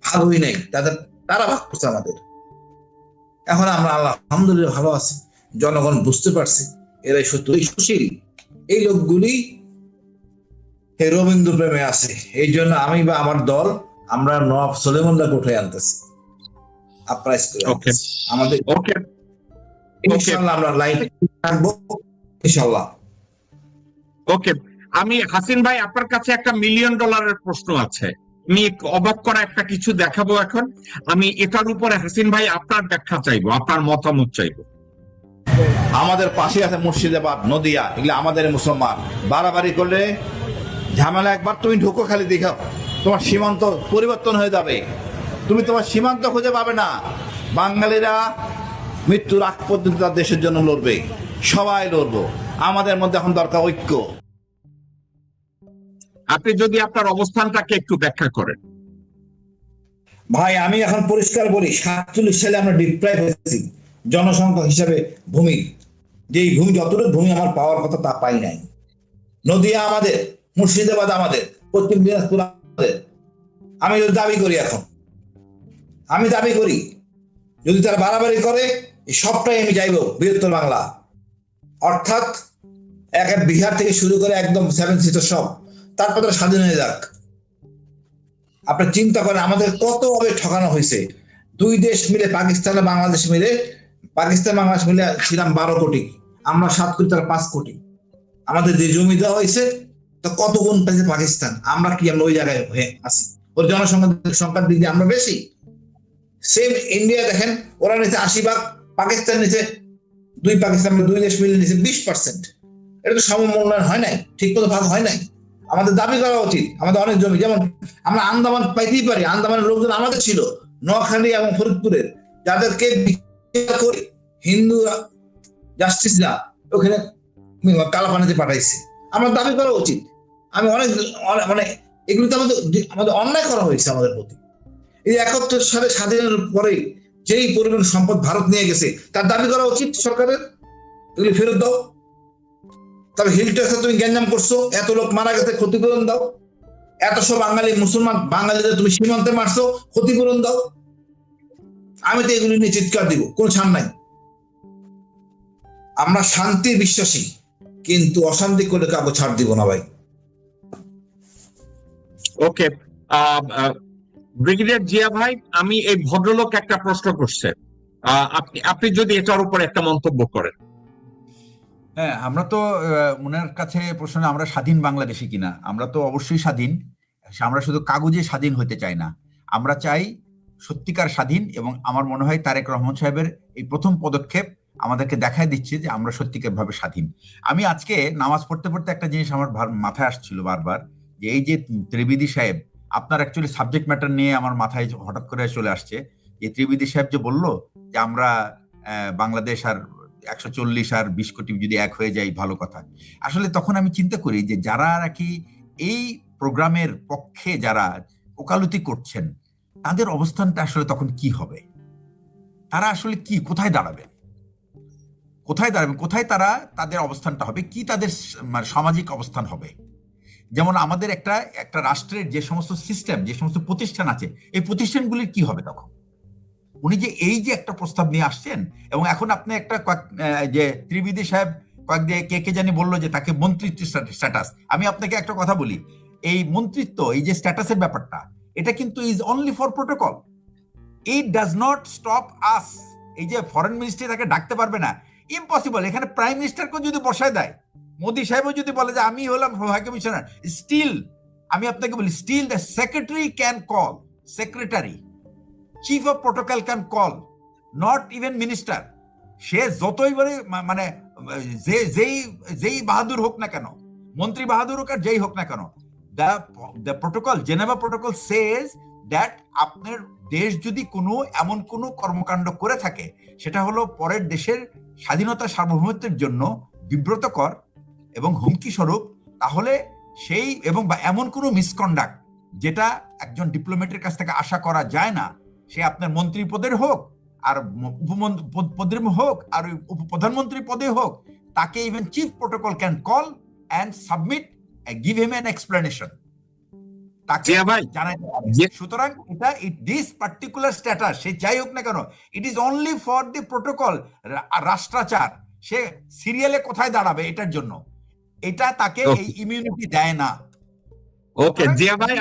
ভালোই নাই, তারা ভাগ করছে আমাদের। এখন আমরা আলহামদুলিল্লাহ ভালো আছি, জনগণ বুঝতে পারছি এরাই সত্য। এই সুশীল এই লোকগুলি রবীন্দ্র প্রেমে আছে। এই জন্য আমি বা আমার দল আমরা নবাব সলেমানকে উঠে আনতেছি, আমাদের ইনশাআল্লাহ আমরা লাইনে থাকবো ইনশাআল্লাহ। ওকে, আমি হাসিন ভাই আপনার কাছে একটা $1 মিলিয়ন প্রশ্ন আছে। আমি অবাক করা একটা কিছু দেখাবো এখন। আমি এটার উপরে হাসিন ভাই আপনার ব্যাখ্যা চাইবো, আপনার মতামত চাইবো। আমাদের পাশে আছে মুর্শিদাবাদ, নদিয়া, এগুলো আমাদের মুসলমান। বাড়াবাড়ি করলে ঝামেলা। একবার তুমি ঢুকো, খালি দেখাও, তোমার সীমান্ত পরিবর্তন হয়ে যাবে। তুমি তোমার সীমান্ত খুঁজে পাবে না। বাঙালিরা মৃত্যুর আগ পর্যন্ত তার দেশের জন্য লড়বে, সবাই লড়বো। আমাদের মধ্যে এখন দরকার ঐক্য। আপনি যদি আপনার অবস্থানটাকে একটু ব্যাখ্যা করেন। ভাই আমি এখন পরিষ্কার বলি, 47 সালে আমরা ডিপ্রাইভ হয়েছি জনসংখ্যা হিসাবে ভূমি। যেই ভূমি, যতটুকু ভূমি আমার পাওয়ার কথা তা পাই নাই। নদিয়া আমাদের, মুর্শিদাবাদ আমাদের, পশ্চিম দিনাজপুর আমাদের। আমি যদি দাবি করি, এখন আমি দাবি করি, যদি তারা বাড়াবাড়ি করে এই সবটাই আমি যাইব বৃহত্তর বাংলা, অর্থাৎ এক বিহার থেকে শুরু করে একদম 7 সিটার সব, তারপর তারা স্বাধীন হয়ে যাক। আপনি চিন্তা করেন আমাদের কতভাবে ঠকানো হয়েছে। দুই দেশ মিলে, পাকিস্তান আর বাংলাদেশ মিলে, পাকিস্তান বাংলাদেশ মিলে ছিলাম 12 কোটি, আমরা 7 কোটি, তারা 5 কোটি। আমাদের যে জমি দেওয়া হয়েছে তা কত গুণ পাইছে পাকিস্তান, আমরা কি আমরা ওই জায়গায় হয়ে আছি? ওর জনসংখ্যার দিক দিয়ে আমরা বেশি। সেম ইন্ডিয়া দেখেন, ওরা নিচে 80 ভাগ, পাকিস্তান নিচে পাকিস্তান, দুই দেশ মিলে নিচে 20%। এটা তো সমমূল্যায়ন হয় নাই, ঠিক মতো ভাগ হয় নাই। আমাদের দাবি করা উচিত। আমাদের অনেক জমি, যেমন আমরা আন্দামান পাইতেই পারি, আন্দামানের লোকজন আমাদের ছিল, নোয়াখালী এবং ফরিদপুরের, যাদেরকে বিচার করে হিন্দু জাস্টিসরা ওখানে কালাপানিতে পাঠাইছে। আমার দাবি করা উচিত। আমি অনেক মানে এগুলো তো আমাদের অন্যায় করা হয়েছে আমাদের প্রতি। এই 71 সালে স্বাধীনের পরে যেই পরিমাণ সম্পদ ভারত নিয়ে গেছে, তার দাবি করা উচিত সরকারের, এগুলি ফেরত দাও। তবে হিল ট্যাক্সে তুমি গ্যাঞ্জাম করছো, এত লোক মারা গেছে, ক্ষতিপূরণ দাও। এত সব বাঙালি মুসলমান বাঙালিদের তুমি সীমান্তে মারছো, ক্ষতিপূরণ দাও। আমি তো এগুলি নিয়ে চিৎকার দিব, কোন ছাড় নাই। আমরা শান্তির বিশ্বাসী, কিন্তু অশান্তি করলে কাউকে ছাড় দিব না ভাই। ওকে, ব্রিগেডিয়ার জিয়া ভাই, আমি এই ভদ্রলোক একটা প্রশ্ন করছে, আপনি যদি এটার উপর একটা মন্তব্য করেন। হ্যাঁ, আমরা তো ওনার কাছে প্রশ্ন, আমরা স্বাধীন বাংলাদেশি কিনা। আমরা তো অবশ্যই স্বাধীন। আমরা শুধু কাগজে স্বাধীন হতে চাই না, আমরা চাই সত্যিকার স্বাধীন। এবং আমার মনে হয় তারেক রহমান সাহেবের এই প্রথম পদক্ষেপ আমাদেরকে দেখায় দিচ্ছে যে আমরা সত্যিকার ভাবে স্বাধীন। আমি আজকে নামাজ পড়তে পড়তে একটা জিনিস আমার মাথায় আসছিল বারবার, যে এই যে ত্রিবেদী সাহেব, আপনার অ্যাকচুয়ালি সাবজেক্ট ম্যাটার নিয়ে আমার মাথায় হঠাৎ করে চলে আসছে। যে ত্রিবেদী সাহেব যে বললো যে আমরা বাংলাদেশ আর 140 আর 20 কোটি যদি এক হয়ে যায় ভালো কথা। আসলে তখন আমি চিন্তা করি যে যারা নাকি এই প্রোগ্রামের পক্ষে যারা ওকালতি করছেন, তাদের অবস্থানটা আসলে তখন কি হবে? তারা আসলে কি, কোথায় দাঁড়াবে, কোথায় তারা তাদের অবস্থানটা হবে, কি তাদের সামাজিক অবস্থান হবে? যেমন আমাদের একটা রাষ্ট্রের যে সমস্ত সিস্টেম, যে সমস্ত প্রতিষ্ঠান আছে, এই প্রতিষ্ঠানগুলির কি হবে তখন? উনি যে এই যে একটা প্রস্তাব নিয়ে আসছেন, এবং এখন আপনি একটা যে ত্রিবেদী সাহেব কয়েকদিন কে জানি বললো যে তাকে মন্ত্রিত্ব স্ট্যাটাস। আমি আপনাকে একটা কথা বলি, এই মন্ত্রিত্ব, এই যে স্ট্যাটাসের ব্যাপারটা, এটা কিন্তু is only for protocol. It does not stop আস। এই যে ফরেন মিনিস্ট্রি তাকে ডাকতে পারবে না, ইম্পসিবল। এখানে প্রাইম মিনিস্টারকে যদি বসায় দেয়, মোদি সাহেবও যদি বলে যে আমি হলাম হাই কমিশনার, স্টিল আমি আপনাকে বলি, still the secretary can call, secretary chief of protocol can call, not even minister. সে যতই বলে মানে যেই বাহাদুর হোক না কেন, মন্ত্রী বাহাদুর হোক আর যেই হোক না কেন, the protocol, Geneva protocol says that আপনার দেশ যদি কোনো এমন কোনো কর্মকাণ্ড করে থাকে সেটা হলো পরের দেশের স্বাধীনতা সার্বভৌমত্বের জন্য বিব্রতকর এবং হুমকি স্বরূপ, তাহলে সেই এবং বা এমন কোনো মিসকন্ডাক্ট যেটা একজন ডিপ্লোম্যাটের কাছ থেকে আশা করা যায় না, সে আপনার মন্ত্রী পদের হোক আর পদের হোক আর প্রধানমন্ত্রী পদে হোক, তাকে even chief protocol can call and submit, give him an explanation, তাকে জানাইতে পারে। সুতরাং এটা দিস পার্টিকুলার স্ট্যাটাস, সে যাই হোক না কেন, it is only for the protocol, রাষ্ট্রাচার। সে সিরিয়ালে কোথায় দাঁড়াবে এটার জন্য, এটা তাকে এই ইমিউনিটি দেয় না। ওকে জিয়া ভাই,